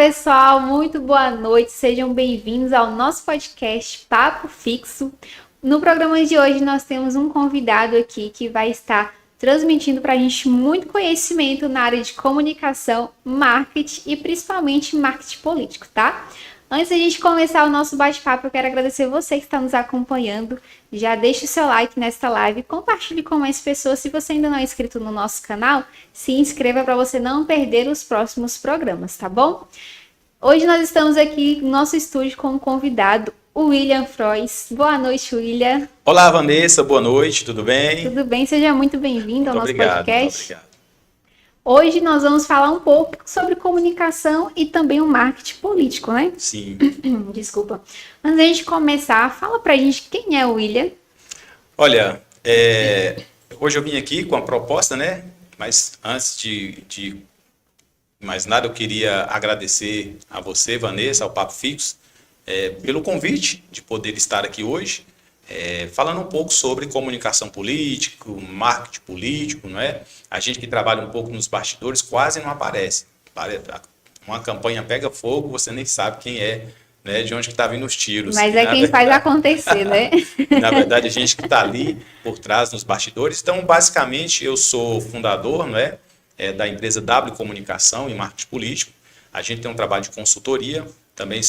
pessoal, muito boa noite, sejam bem-vindos ao nosso podcast Papo Fixo. No programa de hoje nós temos um convidado aqui que vai estar transmitindo para a gente muito conhecimento na área de comunicação, marketing e principalmente marketing político, tá? Antes da gente começar o nosso bate-papo, eu quero agradecer você que está nos acompanhando. Já deixe o seu like nesta live, compartilhe com mais pessoas. Se você ainda não é inscrito no nosso canal, se inscreva para você não perder os próximos programas, tá bom? Hoje nós estamos aqui no nosso estúdio com um convidado, o William Frois. Boa noite, William. Olá, Vanessa, boa noite, tudo bem? Tudo bem, seja muito bem-vindo ao nosso podcast. Muito obrigado. Hoje nós vamos falar um pouco sobre comunicação e também o marketing político, né? Sim. Desculpa. Antes da gente começar, fala pra gente quem é o William. Olha, hoje eu vim aqui com a proposta, né? Mas antes de mais nada, eu queria agradecer a você, Vanessa, ao Papo Fixo, pelo convite de poder estar aqui hoje, falando um pouco sobre comunicação política, marketing político, não é? A gente que trabalha um pouco nos bastidores quase não aparece. Uma campanha pega fogo, você nem sabe quem é, né? De onde que está vindo os tiros. Mas é quem faz acontecer, né? Na verdade, a gente que está ali por trás nos bastidores. Então, basicamente, eu sou fundador, não é? Da empresa W Comunicação e Marketing Político. A gente tem um trabalho de consultoria. Também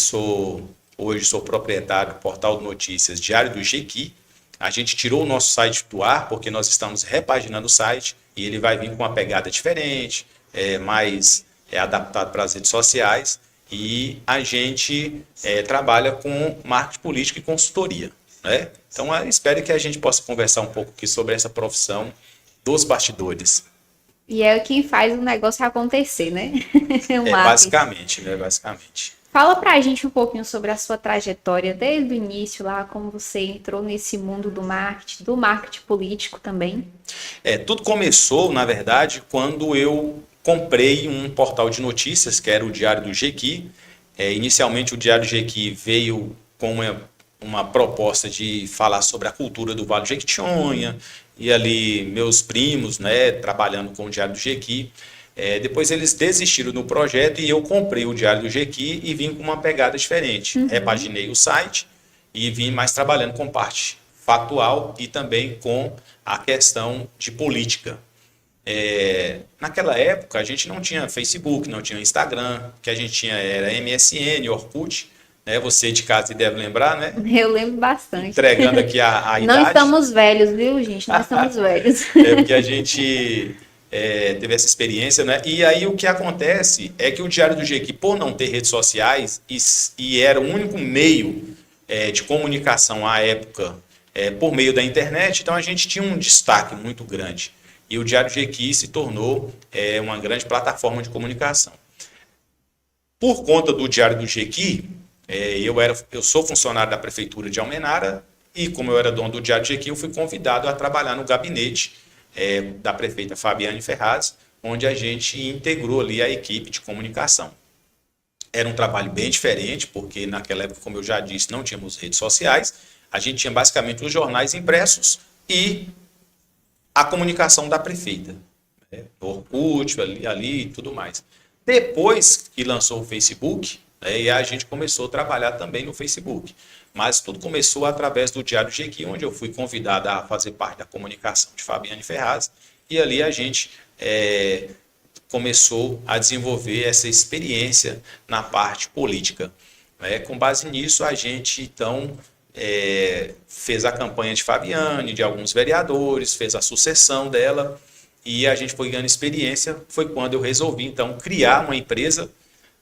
hoje sou proprietário do portal de notícias Diário do Jequi. A gente tirou o nosso site do ar porque nós estamos repaginando o site e ele vai vir com uma pegada diferente, mais adaptado para as redes sociais. E a gente trabalha com marketing político e consultoria, né? Então, espero que a gente possa conversar um pouco aqui sobre essa profissão dos bastidores. E é quem faz o negócio acontecer, né? Basicamente, né? Basicamente. Fala pra gente um pouquinho sobre a sua trajetória desde o início lá, como você entrou nesse mundo do marketing político também. Tudo começou, na verdade, quando eu comprei um portal de notícias, que era o Diário do Jequi. Inicialmente, o Diário do Jequi veio com uma proposta de falar sobre a cultura do Vale do Jequitinhonha, e ali meus primos, né, trabalhando com o Diário do Jequi. Depois eles desistiram do projeto e eu comprei o Diário do Jequi e vim com uma pegada diferente. Repaginei o site e vim mais trabalhando com parte factual e também com a questão de política. Naquela época a gente não tinha Facebook, não tinha Instagram, o que a gente tinha era MSN, Orkut, né? Você de casa deve lembrar, né? Eu lembro bastante. Entregando aqui a idade. Não estamos velhos, viu, gente? Nós estamos velhos. Porque a gente teve essa experiência, né? E aí o que acontece é que o Diário do Jequi, por não ter redes sociais e era o único meio de comunicação à época por meio da internet, então a gente tinha um destaque muito grande. E o Diário do Jequi se tornou uma grande plataforma de comunicação. Por conta do Diário do Jequi, eu sou funcionário da Prefeitura de Almenara e, como eu era dono do Diário do Jequi, eu fui convidado a trabalhar no gabinete da prefeita Fabiane Ferraz, onde a gente integrou ali a equipe de comunicação. Era um trabalho bem diferente, porque naquela época, como eu já disse, não tínhamos redes sociais, a gente tinha basicamente os jornais impressos e a comunicação da prefeita, Orkut, ali e tudo mais. Depois que lançou o Facebook, e a gente começou a trabalhar também no Facebook. Mas tudo começou através do Diário do Jequi, onde eu fui convidado a fazer parte da comunicação de Fabiane Ferraz, e ali a gente começou a desenvolver essa experiência na parte política. Com base nisso, a gente, então, fez a campanha de Fabiane, de alguns vereadores, fez a sucessão dela, e a gente foi ganhando experiência. Foi quando eu resolvi, então, criar uma empresa,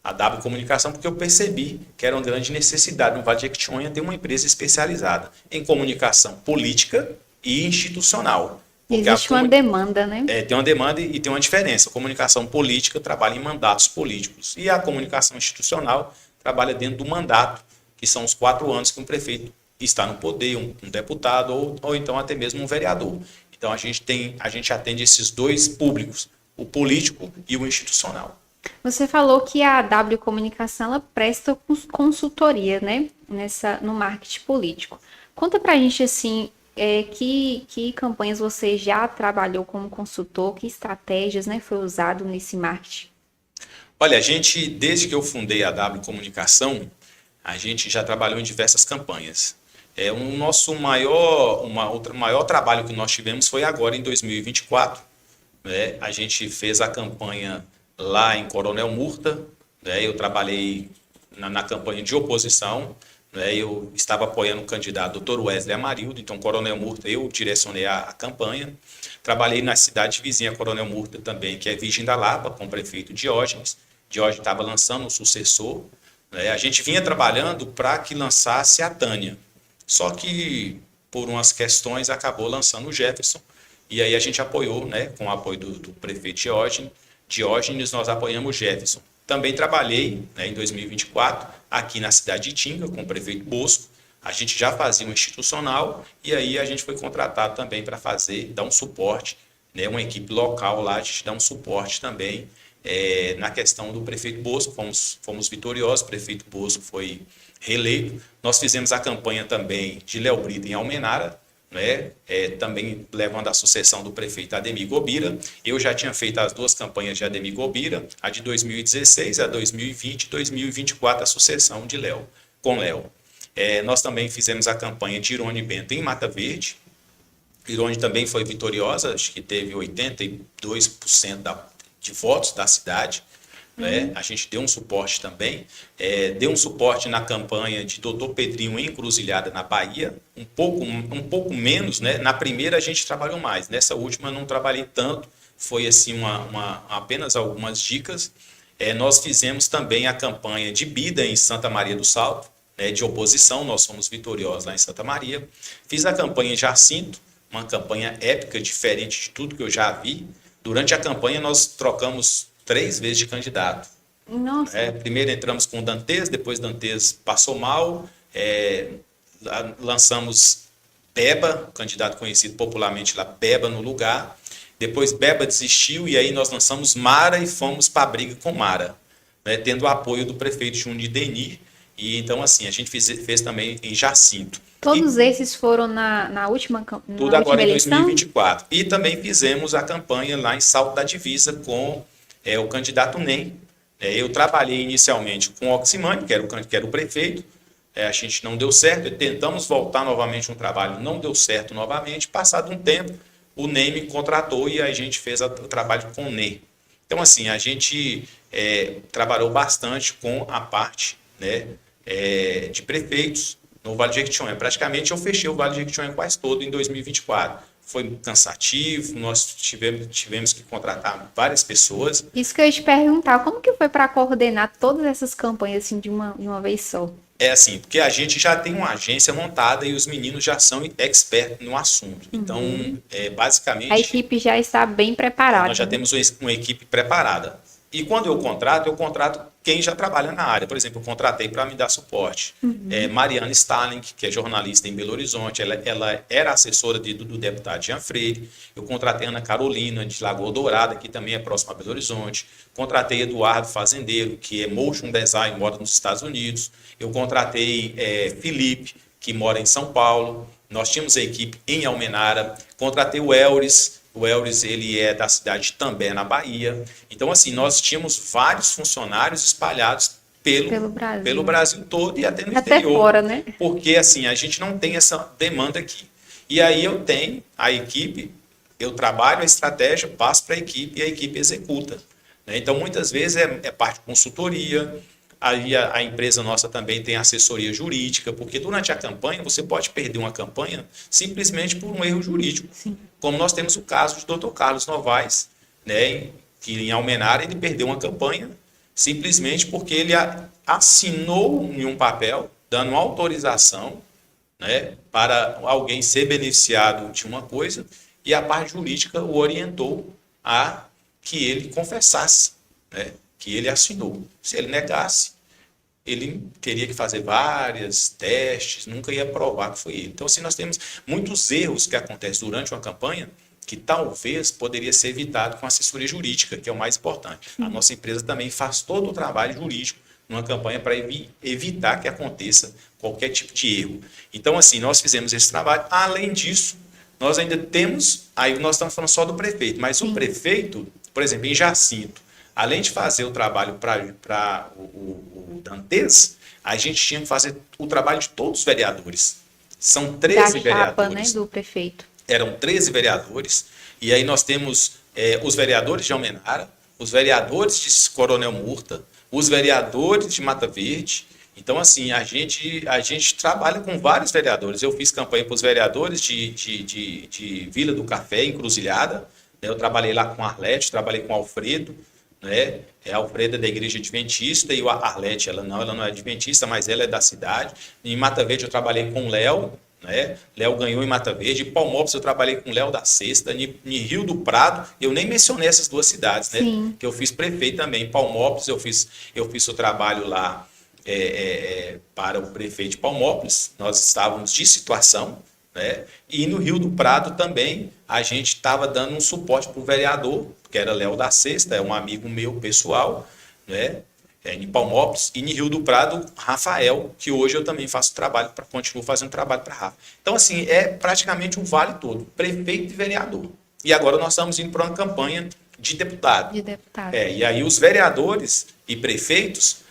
a W Comunicação, porque eu percebi que era uma grande necessidade no Vale do Jequitinhonha ter uma empresa especializada em comunicação política e institucional. Existe uma demanda, né? Tem uma demanda e tem uma diferença. A comunicação política trabalha em mandatos políticos e a comunicação institucional trabalha dentro do mandato, que são os 4 anos que um prefeito está no poder, um deputado ou então até mesmo um vereador. Então a gente atende esses dois públicos, o político e o institucional. Você falou que a W Comunicação ela presta consultoria, né, no marketing político. Conta pra gente assim, que campanhas você já trabalhou como consultor, que estratégias, né, foi usado nesse marketing? Olha, a gente, desde que eu fundei a W Comunicação, a gente já trabalhou em diversas campanhas. O nosso maior trabalho que nós tivemos foi agora em 2024. Né? A gente fez a campanha lá em Coronel Murta, né? Eu trabalhei na campanha de oposição, né? Eu estava apoiando o candidato Dr. Wesley Amarildo, então Coronel Murta eu direcionei a campanha. Trabalhei na cidade vizinha Coronel Murta também, que é Virgem da Lapa, com o prefeito Diógenes. Diógenes estava lançando um sucessor, né? A gente vinha trabalhando para que lançasse a Tânia, só que por umas questões acabou lançando o Jefferson, e aí a gente apoiou, né, com o apoio do prefeito Diógenes, nós apoiamos o Jefferson. Também trabalhei, né, em 2024 aqui na cidade de Itinga com o prefeito Bosco. A gente já fazia um institucional e aí a gente foi contratado também para dar um suporte, né, uma equipe local lá, a gente dá um suporte também na questão do prefeito Bosco. Fomos vitoriosos, o prefeito Bosco foi reeleito. Nós fizemos a campanha também de Léo Brito em Almenara, né? Também levando a sucessão do prefeito Ademir Gobira. Eu já tinha feito as duas campanhas de Ademir Gobira, a de 2016, a 2020 e 2024, a sucessão de Léo, com Léo. Nós também fizemos a campanha de Irone Bento em Mata Verde. Irone também foi vitoriosa, acho que teve 82% de votos da cidade. Né? A gente deu um suporte também, deu um suporte na campanha de Doutor Pedrinho em Encruzilhada, na Bahia, um pouco menos, né? Na primeira a gente trabalhou mais, nessa última não trabalhei tanto, foi assim apenas algumas dicas. Nós fizemos também a campanha de Bida em Santa Maria do Salto, né? De oposição, nós fomos vitoriosos lá em Santa Maria. Fiz a campanha em Jacinto, uma campanha épica, diferente de tudo que eu já vi. Durante a campanha nós trocamos 3 vezes de candidato. Nossa. Primeiro entramos com o Dantes, depois Dantes passou mal, lançamos Beba, candidato conhecido popularmente lá, Beba no lugar. Depois Beba desistiu e aí nós lançamos Mara e fomos para a briga com Mara, né, tendo o apoio do prefeito Júnior Denir. E então assim, a gente fez também em Jacinto. Todos esses foram na última Tudo agora em eleição? 2024. E também fizemos a campanha lá em Salto da Divisa com o candidato NEM. Eu trabalhei inicialmente com o Oximani, que era o prefeito. A gente não deu certo, tentamos voltar novamente um trabalho, não deu certo novamente. Passado um tempo, o NEM me contratou e a gente fez o trabalho com o NEM. Então, assim, a gente trabalhou bastante com a parte, né, de prefeitos no Vale de Jequitinhonha. Praticamente eu fechei o Vale de Jequitinhonha quase todo em 2024. Foi cansativo, nós tivemos que contratar várias pessoas. Isso que eu ia te perguntar, como que foi para coordenar todas essas campanhas assim de uma vez só? Assim, porque a gente já tem uma agência montada e os meninos já são expertos no assunto. Então, basicamente... A equipe já está bem preparada. Nós já temos uma equipe preparada. E quando eu contrato quem já trabalha na área. Por exemplo, eu contratei para me dar suporte. Mariana Stalin, que é jornalista em Belo Horizonte, ela era assessora do deputado Jean Freire. Eu contratei Ana Carolina, de Lagoa Dourada, que também é próxima a Belo Horizonte. Contratei Eduardo Fazendeiro, que é motion design, mora nos Estados Unidos. Eu contratei Felipe, que mora em São Paulo. Nós tínhamos a equipe em Almenara. Contratei o Elris. O Elris, ele é da cidade também na Bahia. Então, assim, nós tínhamos vários funcionários espalhados pelo Brasil todo e até no exterior. Até fora, né? Porque, assim, a gente não tem essa demanda aqui. E aí eu tenho a equipe, eu trabalho a estratégia, passo para a equipe e a equipe executa. Né? Então, muitas vezes é parte de consultoria. Aí a empresa nossa também tem assessoria jurídica, porque durante a campanha você pode perder uma campanha simplesmente por um erro jurídico. Sim. Como nós temos o caso de Dr. Carlos Novaes, né, que em Almenara ele perdeu uma campanha simplesmente porque ele assinou em um papel dando autorização, né, para alguém ser beneficiado de uma coisa e a parte jurídica o orientou a que ele confessasse, né, que ele assinou. Se ele negasse, ele teria que fazer vários testes, nunca ia provar que foi ele. Então, assim, nós temos muitos erros que acontecem durante uma campanha que talvez poderia ser evitado com assessoria jurídica, que é o mais importante. A nossa empresa também faz todo o trabalho jurídico numa campanha para evitar que aconteça qualquer tipo de erro. Então, assim, nós fizemos esse trabalho. Além disso, nós ainda temos, aí nós estamos falando só do prefeito, mas o prefeito, por exemplo, em Jacinto, além de fazer o trabalho para o Dantes, a gente tinha que fazer o trabalho de todos os vereadores. São 13 Da chapa, né, vereadores. do prefeito. Eram 13 vereadores, e aí nós temos os vereadores de Almenara, os vereadores de Coronel Murta, os vereadores de Mata Verde. Então, assim, a gente trabalha com vários vereadores. Eu fiz campanha para os vereadores de Vila do Café, Encruzilhada, né? Eu trabalhei lá com a Arlete, trabalhei com o Alfredo, né? A Alfredo é da igreja adventista e a Arlete, ela não é adventista, mas ela é da cidade. Em Mata Verde eu trabalhei com o Léo, né? Léo ganhou em Mata Verde. Em Palmópolis eu trabalhei com o Léo da Sexta. Em Rio do Prado, eu nem mencionei essas duas cidades, né? Sim. Que eu fiz prefeito também. Em Palmópolis eu fiz o trabalho lá para o prefeito de Palmópolis. Nós estávamos de situação, né? E no Rio do Prado também a gente estava dando um suporte para o vereador, que era Léo da Sexta, é um amigo meu pessoal, né? Em Palmópolis, e em Rio do Prado, Rafael, que hoje eu também faço trabalho, continuo fazendo trabalho para Rafa. Então, assim, é praticamente um vale todo, prefeito e vereador. E agora nós estamos indo para uma campanha de deputado. De deputado. E aí os vereadores e prefeitos,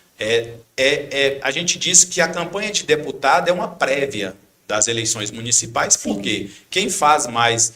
a gente diz que a campanha de deputado é uma prévia das eleições municipais, porque quem faz mais,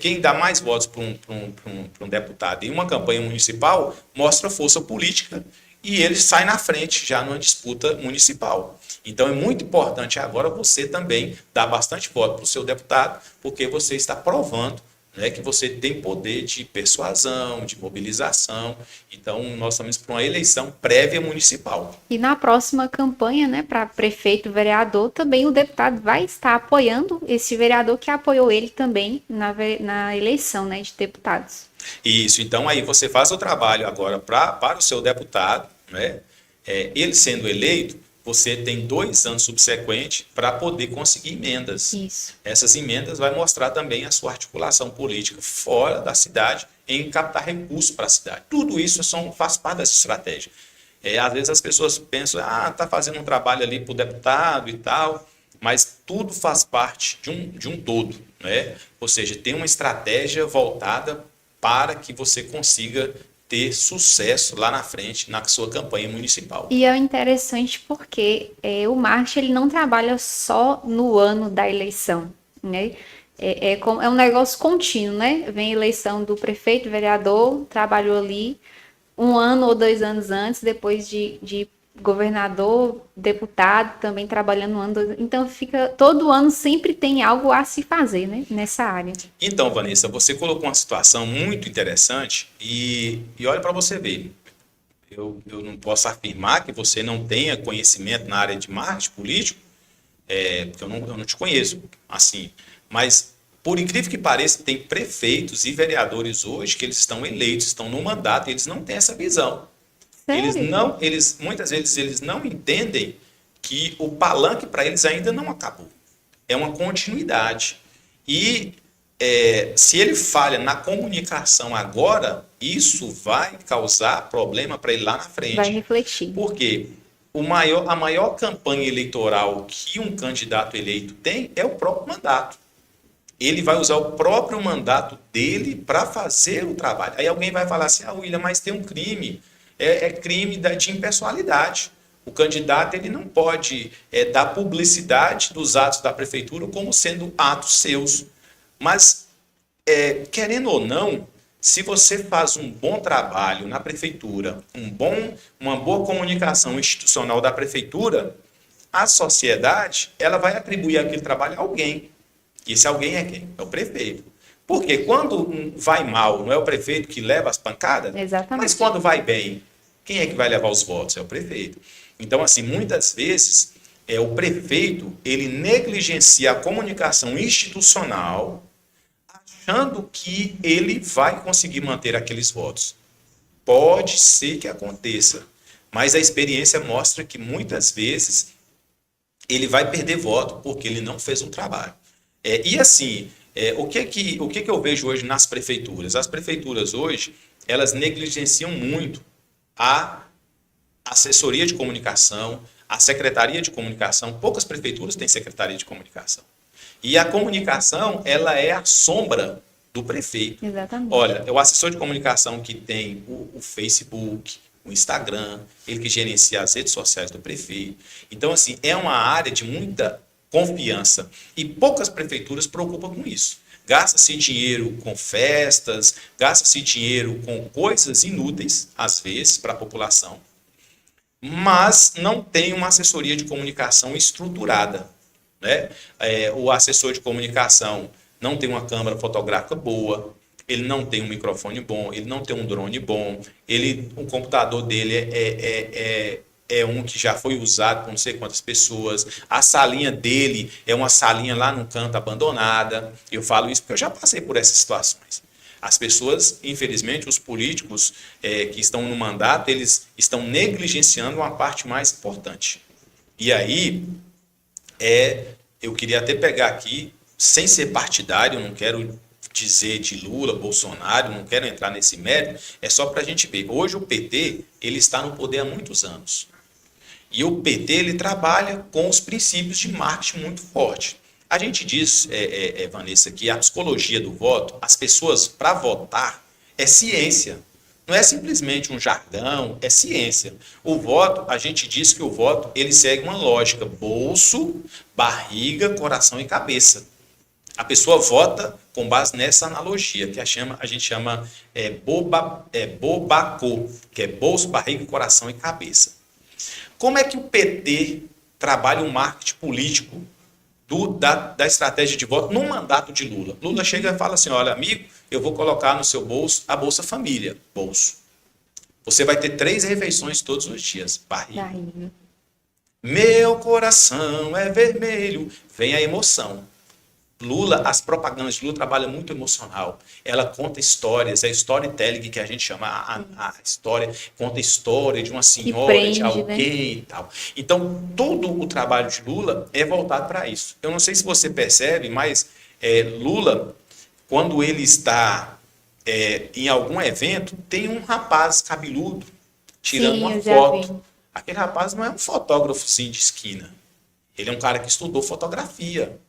quem dá mais votos para um deputado em uma campanha municipal mostra força política e ele sai na frente já numa disputa municipal. Então é muito importante agora você também dar bastante voto para o seu deputado, porque você está provando, né, que você tem poder de persuasão, de mobilização. Então nós estamos para uma eleição prévia municipal. E na próxima campanha, né, para prefeito, vereador, também o deputado vai estar apoiando esse vereador que apoiou ele também na eleição, né, de deputados. Isso, então aí você faz o trabalho agora para o seu deputado, né? Ele sendo eleito, você tem 2 anos subsequentes para poder conseguir emendas. Isso. Essas emendas vai mostrar também a sua articulação política fora da cidade, em captar recursos para a cidade. Tudo isso faz parte dessa estratégia. Às vezes as pessoas pensam, está fazendo um trabalho ali para o deputado e tal, mas tudo faz parte de um todo, né? Ou seja, tem uma estratégia voltada para que você consiga ter sucesso lá na frente na sua campanha municipal. E é interessante porque o marketing ele não trabalha só no ano da eleição, né? É um negócio contínuo, né? Vem a eleição do prefeito, vereador, trabalhou ali 1 ano ou 2 anos antes, depois de governador, deputado, também trabalhando 1 ano. Então todo ano sempre tem algo a se fazer, né, nessa área. Então, Vanessa, você colocou uma situação muito interessante e olha para você ver. Eu não posso afirmar que você não tenha conhecimento na área de marketing político, porque eu não te conheço, assim. Mas, por incrível que pareça, tem prefeitos e vereadores hoje que eles estão eleitos, estão no mandato e eles não têm essa visão. Muitas vezes eles não entendem que o palanque para eles ainda não acabou. É uma continuidade. E se ele falha na comunicação agora, isso vai causar problema para ele lá na frente. Vai refletir. Porque a maior campanha eleitoral que um candidato eleito tem é o próprio mandato. Ele vai usar o próprio mandato dele para fazer o trabalho. Aí alguém vai falar assim, William, mas tem um crime. É crime de impessoalidade. O candidato ele não pode dar publicidade dos atos da prefeitura como sendo atos seus. Mas, querendo ou não, se você faz um bom trabalho na prefeitura, uma boa comunicação institucional da prefeitura, a sociedade ela vai atribuir aquele trabalho a alguém. E esse alguém é quem? É o prefeito. Porque quando vai mal, não é o prefeito que leva as pancadas? Exatamente. Mas quando vai bem, quem é que vai levar os votos? É o prefeito. Então, assim, muitas vezes, o prefeito, ele negligencia a comunicação institucional, achando que ele vai conseguir manter aqueles votos. Pode ser que aconteça, mas a experiência mostra que muitas vezes ele vai perder voto porque ele não fez um trabalho. E assim, o que eu vejo hoje nas prefeituras? As prefeituras hoje, elas negligenciam muito a assessoria de comunicação, a secretaria de comunicação. Poucas prefeituras têm secretaria de comunicação. E a comunicação, ela é a sombra do prefeito. Exatamente. Olha, é o assessor de comunicação que tem o Facebook, o Instagram, ele que gerencia as redes sociais do prefeito. Então, assim, é uma área de muita confiança e poucas prefeituras se preocupam com isso. Gasta-se dinheiro com festas, gasta-se dinheiro com coisas inúteis, às vezes, para a população, mas não tem uma assessoria de comunicação estruturada, né? O assessor de comunicação não tem uma câmera fotográfica boa, ele não tem um microfone bom, ele não tem um drone bom, o computador dele é um que já foi usado por não sei quantas pessoas, a salinha dele é uma salinha lá num canto abandonada. Eu falo isso porque eu já passei por essas situações. As pessoas, infelizmente, os políticos que estão no mandato, eles estão negligenciando uma parte mais importante. E aí, eu queria até pegar aqui, sem ser partidário, não quero dizer de Lula, Bolsonaro, não quero entrar nesse mérito, é só para a gente ver. Hoje o PT, ele está no poder há muitos anos. E o PT, ele trabalha com os princípios de marketing muito forte. A gente diz, Vanessa, que a psicologia do voto, as pessoas, para votar, é ciência. Não é simplesmente um jargão, é ciência. O voto, a gente diz que o voto, ele segue uma lógica: bolso, barriga, coração e cabeça. A pessoa vota com base nessa analogia, que a gente chama Bobacô, que é bolso, barriga, coração e cabeça. Como é que o PT trabalha o marketing político da estratégia de voto no mandato de Lula? Lula chega e fala assim: olha, amigo, eu vou colocar no seu bolso a Bolsa Família. Bolso. Você vai ter 3 refeições todos os dias. Barriga. Meu coração é vermelho. Vem a emoção. Lula, as propagandas de Lula trabalham muito emocional. Ela conta histórias, é storytelling que a gente chama, a história, conta a história de uma senhora, prende, de alguém, né? E tal. Então, todo o trabalho de Lula é voltado para isso. Eu não sei se você percebe, mas Lula, quando ele está em algum evento, tem um rapaz cabeludo tirando uma foto. Aquele rapaz não é um fotógrafo sim, de esquina. Ele é um cara que estudou fotografia.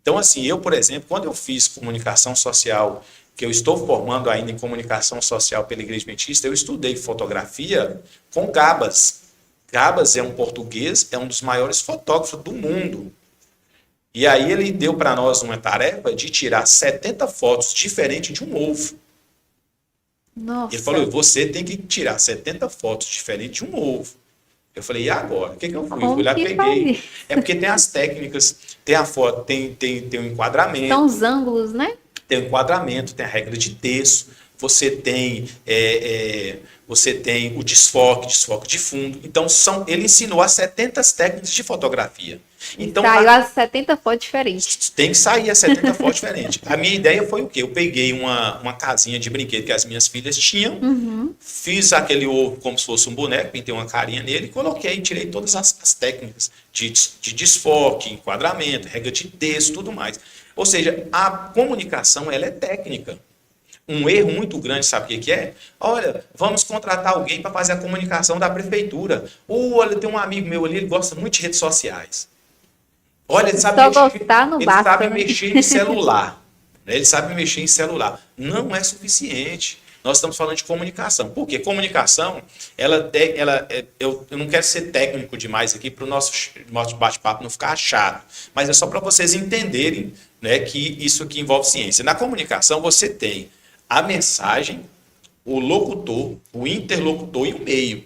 Então, assim, eu, por exemplo, quando eu fiz comunicação social, que eu estou formando ainda em comunicação social pela Igreja Adventista, eu estudei fotografia com Gabas. Gabas é um português, é um dos maiores fotógrafos do mundo. E aí ele deu para nós uma tarefa de tirar 70 fotos diferentes de um ovo. Nossa. Ele falou: você tem que tirar 70 fotos diferentes de um ovo. Eu falei: e agora? O que eu fui? Fui lá, peguei. É porque tem as técnicas, tem a foto, tem o enquadramento. São os ângulos, né? Tem o enquadramento, tem a regra de texto, você tem o desfoque de fundo. Então, ele ensinou as 70 técnicas de fotografia. Então, saiu as 70 fotos diferentes. Tem que sair as 70 fotos diferentes. A minha ideia foi o quê? Eu peguei uma casinha de brinquedo que as minhas filhas tinham, fiz aquele ovo como se fosse um boneco, pintei uma carinha nele, coloquei e tirei todas as técnicas de desfoque, enquadramento, regra de texto, tudo mais. Ou seja, a comunicação, ela é técnica. Um erro muito grande, sabe o que é? Olha, vamos contratar alguém para fazer a comunicação da prefeitura. Olha, tem um amigo meu ali, ele gosta muito de redes sociais. Olha, ele sabe mexer em celular. Ele sabe mexer em celular. Não é suficiente. Nós estamos falando de comunicação. Por quê? Comunicação, eu não quero ser técnico demais aqui para o nosso bate-papo não ficar chato, mas é só para vocês entenderem, né, que isso aqui envolve ciência. Na comunicação, você tem a mensagem, o locutor, o interlocutor e o meio.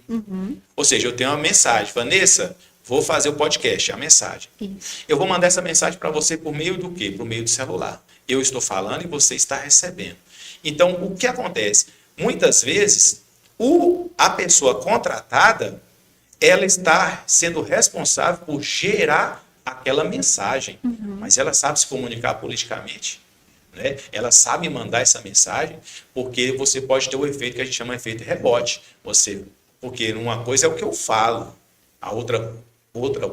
Ou seja, eu tenho uma mensagem: Vanessa, vou fazer o podcast, a mensagem. Isso. Eu vou mandar essa mensagem para você por meio do quê? Por meio do celular. Eu estou falando e você está recebendo. Então, o que acontece? Muitas vezes, a pessoa contratada, ela está sendo responsável por gerar aquela mensagem, mas ela sabe se comunicar politicamente. Né? Ela sabe mandar essa mensagem, porque você pode ter o efeito que a gente chama de efeito rebote. Porque uma coisa é o que eu falo, a outra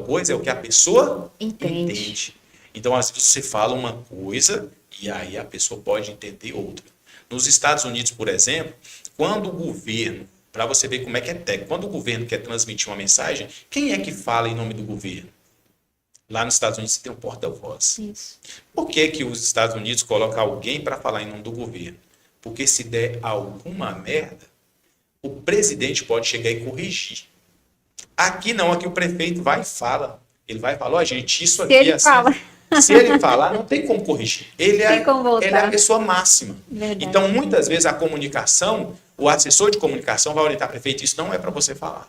coisa é o que a pessoa entende. Então, às vezes você fala uma coisa e aí a pessoa pode entender outra. Nos Estados Unidos, por exemplo, quando o governo, para você ver como é que é técnico, quando o governo quer transmitir uma mensagem, quem é que fala em nome do governo? Lá nos Estados Unidos você tem um porta-voz. Isso. Por que que os Estados Unidos colocam alguém para falar em nome do governo? Porque se der alguma merda, o presidente pode chegar e corrigir. Aqui não, aqui o prefeito vai e fala. Ele vai falar, ó, gente, isso aqui ele é assim. fala. Se ele falar, não tem como corrigir. Ele Tem como voltar. é a pessoa máxima. Verdade. Então, muitas vezes, a comunicação, o assessor de comunicação vai orientar, prefeito, isso não é para você falar.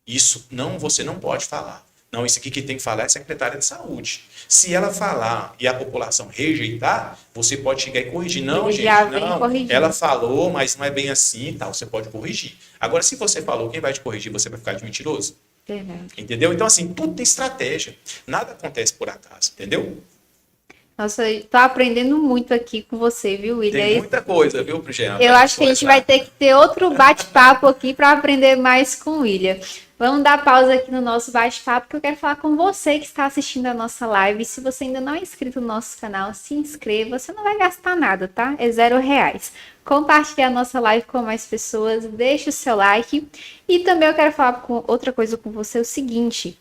Isso não, você não pode falar. Não, isso aqui que tem que falar é a secretária de saúde. Se ela falar e a população rejeitar, você pode chegar e corrigir. Não, Ele gente, já vem não. corrigindo. Ela falou, mas não é bem assim e tal. Você pode corrigir. Agora, se você falou, quem vai te corrigir? Você vai ficar de mentiroso? Verdade. Entendeu? Então, assim, tudo tem estratégia. Nada acontece por acaso, entendeu? Nossa, tô aprendendo muito aqui com você, viu, William? Tem muita coisa, viu, Jean? Eu acho que a gente vai ter que ter outro bate-papo aqui para aprender mais com o William. Vamos dar pausa aqui no nosso bate-papo, que eu quero falar com você que está assistindo a nossa live. Se você ainda não é inscrito no nosso canal, se inscreva. Você não vai gastar nada, tá? É R$0. Compartilhe a nossa live com mais pessoas, deixe o seu like. E também eu quero falar com outra coisa com você, o seguinte.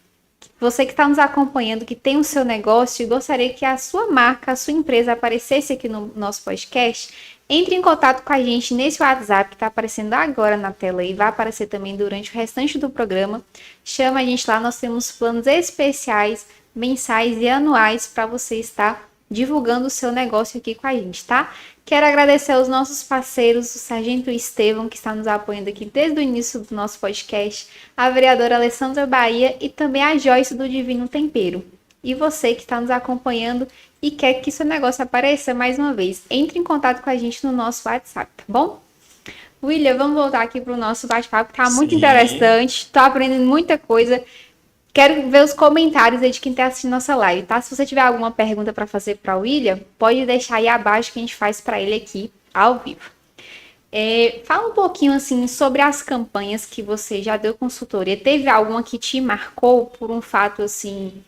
Você que está nos acompanhando, que tem o seu negócio e gostaria que a sua marca, a sua empresa aparecesse aqui no nosso podcast, entre em contato com a gente nesse WhatsApp que está aparecendo agora na tela e vai aparecer também durante o restante do programa. Chama a gente lá, nós temos planos especiais, mensais e anuais para você estar divulgando o seu negócio aqui com a gente, tá? Quero agradecer aos nossos parceiros, o Sargento Estevão, que está nos apoiando aqui desde o início do nosso podcast, a vereadora Alessandra Bahia e também a Joyce do Divino Tempero. E você que está nos acompanhando e quer que seu negócio apareça mais uma vez, entre em contato com a gente no nosso WhatsApp, tá bom? William, vamos voltar aqui para o nosso bate-papo, tá muito interessante, estou aprendendo muita coisa. Quero ver os comentários aí de quem está assistindo nossa live, tá? Se você tiver alguma pergunta para fazer para o William, pode deixar aí abaixo que a gente faz para ele aqui ao vivo. Fala um pouquinho assim sobre as campanhas que você já deu consultoria. Teve alguma que te marcou por um fato assim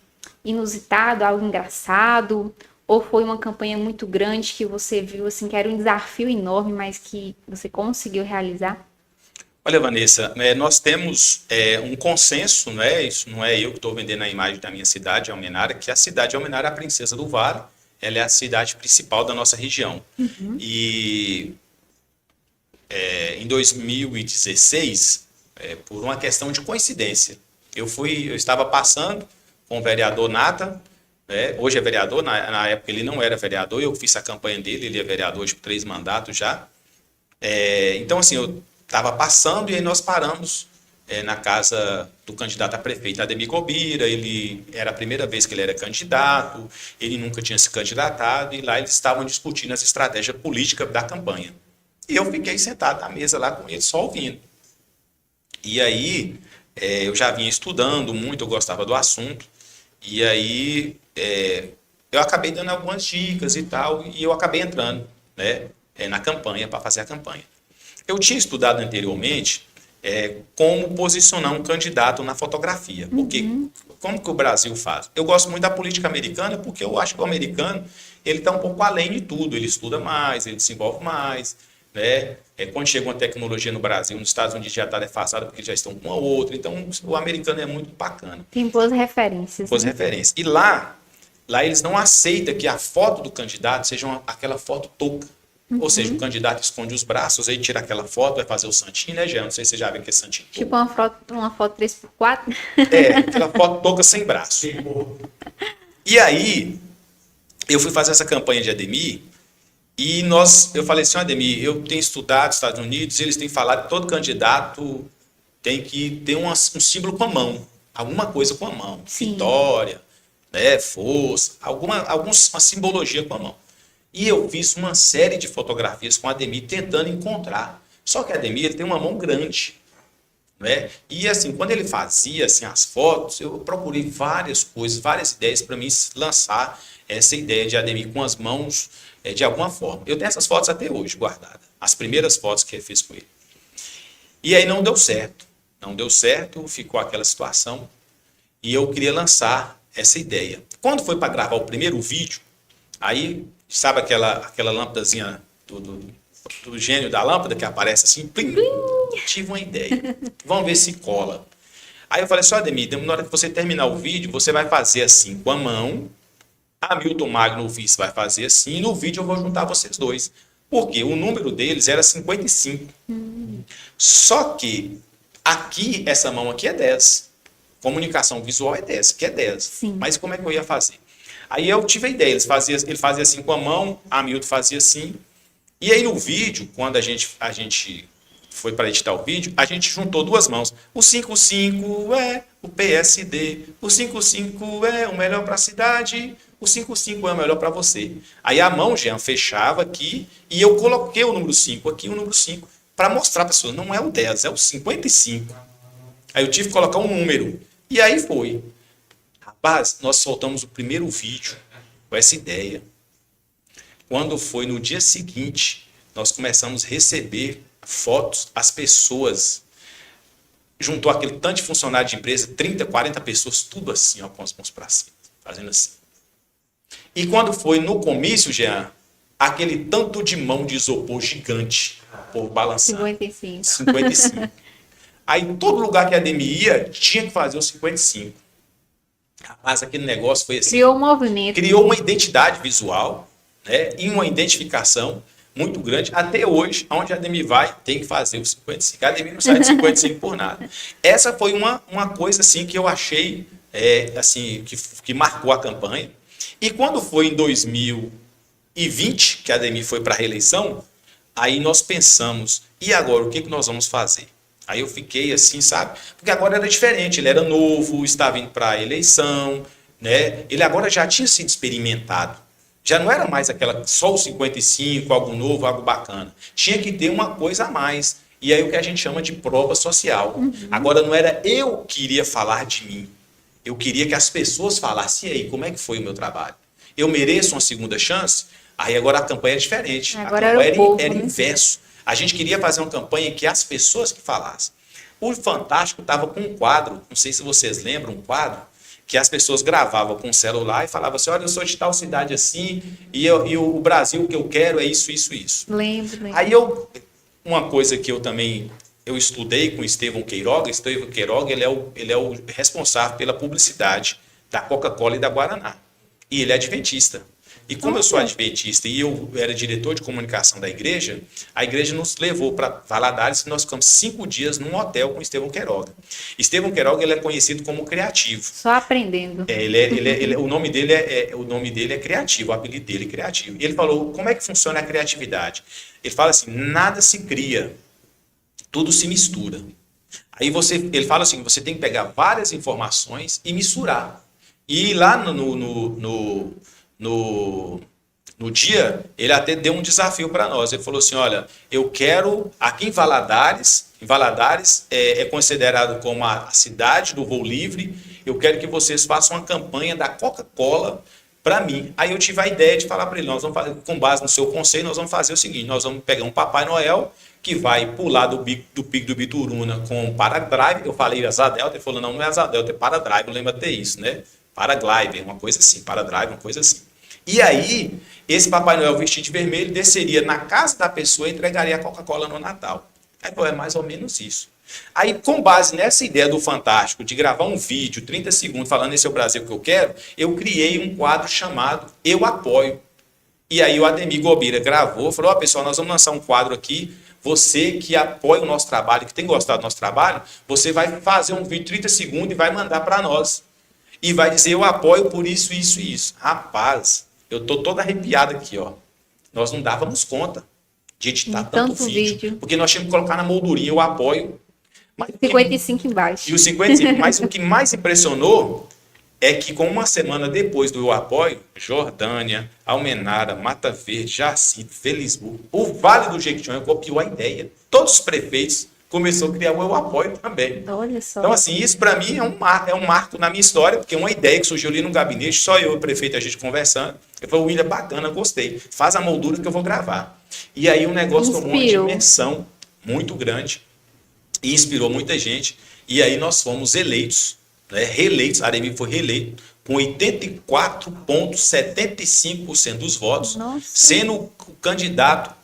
inusitado, algo engraçado? Ou foi uma campanha muito grande que você viu assim que era um desafio enorme, mas que você conseguiu realizar? Olha, Vanessa, nós temos um consenso, né? Isso não é eu que estou vendendo a imagem da minha cidade, Almenara, que a cidade de Almenara é a Princesa do Vale, ela é a cidade principal da nossa região. Uhum. E em 2016, por uma questão de coincidência, eu estava passando com o vereador Nata, hoje é vereador, na época ele não era vereador, eu fiz a campanha dele, ele é vereador de 3 mandatos já. Então, assim, eu estava passando e aí nós paramos na casa do candidato a prefeito, Ademir Gobira. Ele era a primeira vez que ele era candidato, ele nunca tinha se candidatado e lá eles estavam discutindo as estratégias políticas da campanha. E eu fiquei sentado na mesa lá com ele, só ouvindo. E aí eu já vinha estudando muito, eu gostava do assunto, e aí eu acabei dando algumas dicas e tal, e eu acabei entrando, né, na campanha, para fazer a campanha. Eu tinha estudado anteriormente como posicionar um candidato na fotografia. Porque como que o Brasil faz? Eu gosto muito da política americana porque eu acho que o americano ele está um pouco além de tudo. Ele estuda mais, ele se envolve mais. Né? Quando chega uma tecnologia no Brasil, nos Estados Unidos já está defasada porque já estão com uma outra. Então o americano é muito bacana. Tem boas referências. Boas referências. E lá eles não aceitam que a foto do candidato seja aquela foto touca. Ou seja, o candidato esconde os braços, aí tira aquela foto, vai fazer o santinho, né, Jean? Não sei se você já viu que é santinho. Tipo uma foto 3x4? Aquela foto touca sem braço. E aí, eu fui fazer essa campanha de Ademir, e eu falei assim, Ademir, eu tenho estudado nos Estados Unidos, eles têm falado que todo candidato tem que ter um símbolo com a mão, alguma coisa com a mão. Sim. Vitória, né, força, uma simbologia com a mão. E eu fiz uma série de fotografias com a Ademir tentando encontrar. Só que a Ademir ele tem uma mão grande. Né? E assim, quando ele fazia assim, as fotos, eu procurei várias coisas, várias ideias para mim lançar essa ideia de Ademir com as mãos de alguma forma. Eu tenho essas fotos até hoje guardadas. As primeiras fotos que eu fiz com ele. E aí não deu certo. Não deu certo, ficou aquela situação. E eu queria lançar essa ideia. Quando foi para gravar o primeiro vídeo, aí... Sabe aquela lâmpadazinha do gênio da lâmpada que aparece assim? Plim, tive uma ideia. Vamos ver se cola. Aí eu falei assim, ó, Ademir, na hora que você terminar o vídeo, você vai fazer assim com a mão, Hamilton Magno, o vice, vai fazer assim, e no vídeo eu vou juntar vocês dois. Porque o número deles era 55. Só que aqui, essa mão aqui é 10. Comunicação visual é 10, que é 10. Sim. Mas como é que eu ia fazer? Aí eu tive a ideia, ele fazia assim com a mão, Hamilton fazia assim. E aí no vídeo, quando a gente foi para editar o vídeo, a gente juntou duas mãos. O 55 é o PSD, o 55 é o melhor para a cidade, o 55 é o melhor para você. Aí a mão, Jean, fechava aqui e eu coloquei o número 5 aqui, o número 5, para mostrar para a pessoa, não é o 10, é o 55. Aí eu tive que colocar um número. E aí foi. Rapaz, nós soltamos o primeiro vídeo com essa ideia. Quando foi no dia seguinte, nós começamos a receber fotos, as pessoas, juntou aquele tanto de funcionário de empresa, 30, 40 pessoas, tudo assim, ó, com as mãos para cima, fazendo assim. E quando foi no comício, Jean, aquele tanto de mão de isopor gigante, o povo balançando. 55. 55. Aí todo lugar que a Ademir ia, tinha que fazer os 55. Rapaz, aquele negócio foi assim. Criou um movimento. Criou uma identidade visual, né, e uma identificação muito grande. Até hoje, onde a Ademir vai, tem que fazer os 55. A Ademir não sai de 55 por nada. Essa foi uma coisa assim que eu achei assim, que marcou a campanha. E quando foi em 2020, que a Ademir foi para a reeleição, aí nós pensamos, e agora, o que nós vamos fazer? Aí eu fiquei assim, sabe? Porque agora era diferente, ele era novo, estava indo para a eleição, né? Ele agora já tinha sido experimentado. Já não era mais aquela só o 55, algo novo, algo bacana. Tinha que ter uma coisa a mais. E aí o que a gente chama de prova social. Agora não era eu que iria falar de mim. Eu queria que as pessoas falassem, e aí, como é que foi o meu trabalho? Eu mereço uma segunda chance? Aí agora a campanha é diferente. Agora a campanha era era inverso. A gente queria fazer uma campanha em que as pessoas que falassem. O Fantástico estava com um quadro, não sei se vocês lembram, um quadro, que as pessoas gravavam com o celular e falavam assim, olha, eu sou de tal cidade assim, e o Brasil que eu quero é isso, isso, isso. Lembro. Aí uma coisa que eu estudei com o Estevão Queiroga, ele é o responsável pela publicidade da Coca-Cola e da Guaraná. E ele é adventista. E como eu sou adventista e eu era diretor de comunicação da igreja, a igreja nos levou para Valadares e nós ficamos 5 dias num hotel com Estevão Queiroga. Estevão Queiroga, ele é conhecido como criativo. Só aprendendo. O nome dele é criativo, o apelido dele é criativo. E ele falou, como é que funciona a criatividade? Ele fala assim, nada se cria, tudo se mistura. Aí ele fala assim, você tem que pegar várias informações e misturar. E lá no dia, ele até deu um desafio para nós. Ele falou assim, olha, eu quero, aqui em Valadares é considerado como a cidade do voo livre, eu quero que vocês façam uma campanha da Coca-Cola para mim. Aí eu tive a ideia de falar para ele, nós vamos fazer, com base no seu conselho, nós vamos fazer o seguinte, nós vamos pegar um Papai Noel que vai pular do Pico do Bituruna com Paradrive. Eu falei Asa Delta, ele falou, não é Asa Delta, é Paradrive, lembra até isso, né? Paraglider, uma coisa assim, Paradrive, uma coisa assim. E aí, esse Papai Noel vestido de vermelho desceria na casa da pessoa e entregaria a Coca-Cola no Natal. Aí, pô, é mais ou menos isso. Aí, com base nessa ideia do Fantástico, de gravar um vídeo, 30 segundos, falando esse é o Brasil que eu quero, eu criei um quadro chamado Eu Apoio. E aí o Ademir Gobira gravou, falou, pessoal, nós vamos lançar um quadro aqui, você que apoia o nosso trabalho, que tem gostado do nosso trabalho, você vai fazer um vídeo de 30 segundos e vai mandar para nós. E vai dizer, eu apoio por isso, isso e isso. Rapaz, eu tô todo arrepiado aqui, ó. Nós não dávamos conta de editar tanto vídeo. Porque nós tínhamos que colocar na moldurinha, eu apoio. Mas 55 embaixo. E o 55, mas o que mais impressionou é que com uma semana depois do eu apoio, Jordânia, Almenara, Mata Verde, Jacinto, Felisburgo, o Vale do Jequitinhonha copiou a ideia. Todos os prefeitos começaram a criar o eu apoio também. Olha só. Então, assim, isso para mim é um marco na minha história, porque é uma ideia que surgiu ali no gabinete, só eu e o prefeito, a gente conversando. Eu falei, William, bacana, gostei. Faz a moldura que eu vou gravar. E aí o negócio tomou uma dimensão muito grande e inspirou muita gente. E aí nós fomos eleitos, né, reeleitos, Ademir foi reeleito, com 84,75% dos votos, sendo o candidato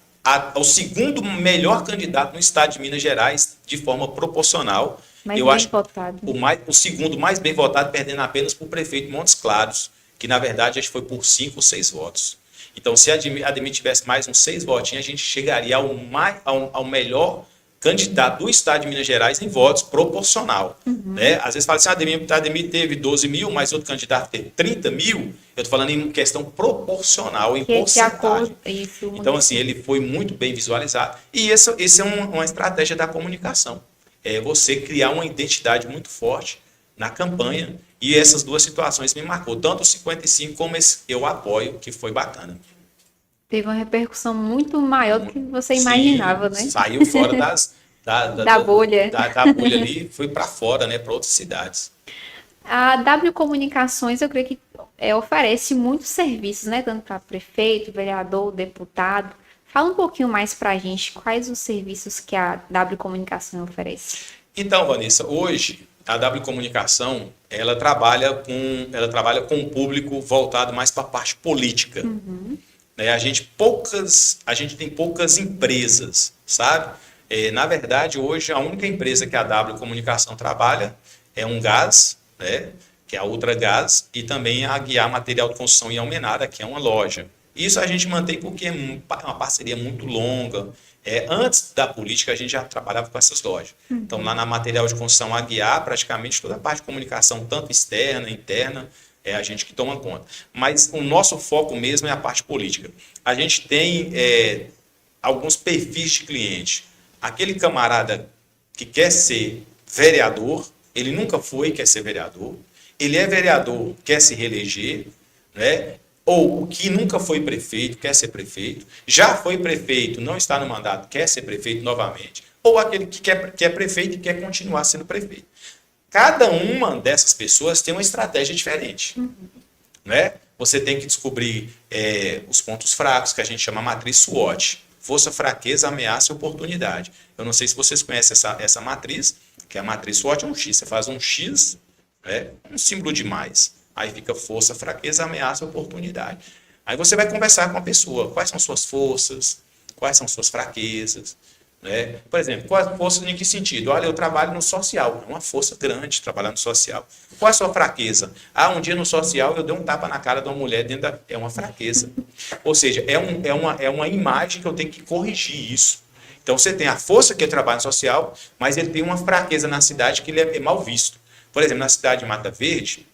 o segundo melhor candidato no estado de Minas Gerais, de forma proporcional. Mais Eu bem acho votado. o segundo mais bem votado, perdendo apenas para o prefeito Montes Claros, que na verdade acho que foi por 5 ou 6 votos. Então, se a Ademir tivesse mais uns 6 votinhos, a gente chegaria ao melhor candidato do estado de Minas Gerais em votos proporcional. Né? Às vezes fala assim, Ademir teve 12 mil, mas outro candidato teve 30 mil. Eu estou falando em questão proporcional, em Que é de porcentagem. acordo, isso, Então, assim, ele foi muito bem visualizado. E esse é uma estratégia da comunicação. É você criar uma identidade muito forte na campanha. E essas duas situações me marcou. Tanto o 55 como esse eu apoio, que foi bacana. teve uma repercussão muito maior do que você Sim, imaginava, né? saiu fora Da bolha. da bolha ali, foi para fora, né, para outras cidades. A W Comunicações, eu creio que oferece muitos serviços, né? Tanto para prefeito, vereador, deputado. Fala um pouquinho mais para a gente quais os serviços que a W Comunicação oferece. Então, Vanessa, hoje a W Comunicação ela trabalha com um público voltado mais para a parte política. Né? A gente tem poucas empresas, sabe? Na verdade, hoje a única empresa que a W Comunicação trabalha é um gás, né? Que é a Ultragás, e também a Guiar Material de Construção em Almenara, que é uma loja. Isso a gente mantém porque é uma parceria muito longa. Antes da política, a gente já trabalhava com essas lojas. Então, lá na Material de Construção, a Guiar, praticamente toda a parte de comunicação, tanto externa, interna, é a gente que toma conta. Mas o nosso foco mesmo é a parte política. A gente tem alguns perfis de cliente. Aquele camarada que quer ser vereador, ele nunca foi, quer ser vereador. Ele é vereador, quer se reeleger, né? Ou o que nunca foi prefeito, quer ser prefeito. Já foi prefeito, não está no mandato, quer ser prefeito novamente. Ou aquele que é prefeito e quer continuar sendo prefeito. Cada uma dessas pessoas tem uma estratégia diferente. Né? Você tem que descobrir os pontos fracos, que a gente chama matriz SWOT. Força, fraqueza, ameaça e oportunidade. Eu não sei se vocês conhecem essa matriz, que é a matriz SWOT, é um X. Você faz um X, um símbolo de mais. Aí fica força, fraqueza, ameaça e oportunidade. Aí você vai conversar com a pessoa. Quais são suas forças? Quais são suas fraquezas? Né? Por exemplo, qual a força em que sentido? Olha, eu trabalho no social. É uma força grande trabalhar no social. Qual é a sua fraqueza? Um dia no social eu dei um tapa na cara de uma mulher é uma fraqueza. Ou seja, é uma imagem que eu tenho que corrigir isso. Então você tem a força que é trabalho social, mas ele tem uma fraqueza na cidade que ele é mal visto. Por exemplo, na cidade de Mata Verde,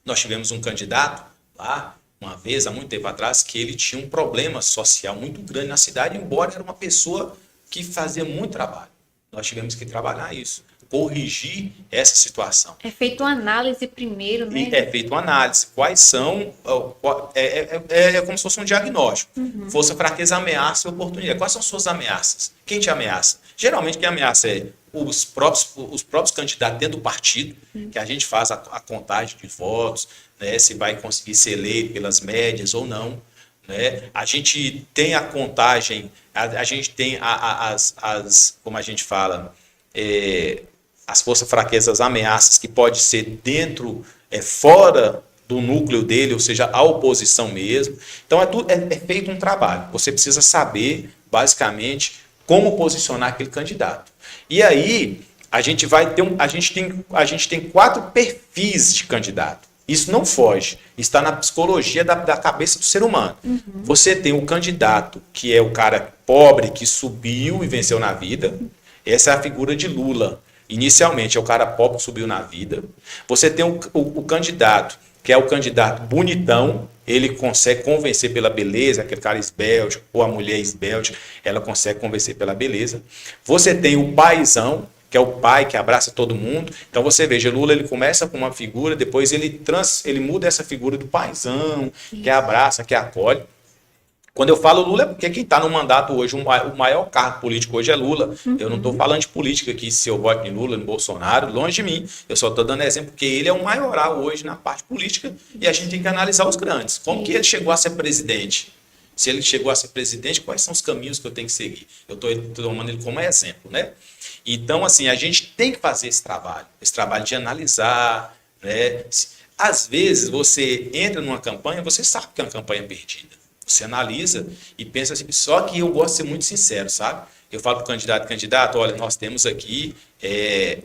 nós tivemos um candidato lá, uma vez, há muito tempo atrás, que ele tinha um problema social muito grande na cidade, embora era uma pessoa que fazia muito trabalho. Nós tivemos que trabalhar isso, corrigir essa situação. É feita uma análise primeiro, né? É feita uma análise. Quais são... É como se fosse um diagnóstico. Força, fraqueza, ameaça e oportunidade. Quais são suas ameaças? Quem te ameaça? Geralmente quem ameaça é os próprios candidatos dentro do partido, que a gente faz a contagem de votos, né, se vai conseguir ser eleito pelas médias ou não. Né? A gente tem a contagem, a gente tem como a gente fala, as forças, fraquezas, ameaças, que pode ser dentro, fora do núcleo dele, ou seja, a oposição mesmo. Então é feito um trabalho. Você precisa saber, basicamente, como posicionar aquele candidato. E aí, a gente tem 4 perfis de candidato. Isso não foge. Está na psicologia da cabeça do ser humano. Você tem o candidato, que é o cara pobre que subiu e venceu na vida. Essa é a figura de Lula. Inicialmente, é o cara pobre que subiu na vida. Você tem o candidato, que é o candidato bonitão. Ele consegue convencer pela beleza, aquele cara esbelte, ou a mulher esbelte, ela consegue convencer pela beleza. Você tem o paizão, que é o pai que abraça todo mundo. Então você veja, Lula ele começa com uma figura, depois ele muda essa figura do paizão, que abraça, que acolhe. Quando eu falo Lula é porque quem está no mandato hoje, o maior cargo político hoje é Lula. Eu não estou falando de política aqui, se eu voto em Lula, em Bolsonaro, longe de mim. Eu só estou dando exemplo porque ele é o maioral hoje na parte política e a gente tem que analisar os grandes. Como que ele chegou a ser presidente? Se ele chegou a ser presidente, quais são os caminhos que eu tenho que seguir? Eu estou tomando ele como exemplo, né? Então, assim, a gente tem que fazer esse trabalho de analisar, né? Às vezes, você entra numa campanha, você sabe que é uma campanha perdida. Você analisa e pensa assim, só que eu gosto de ser muito sincero, sabe? eu falo para o candidato, olha, nós temos aqui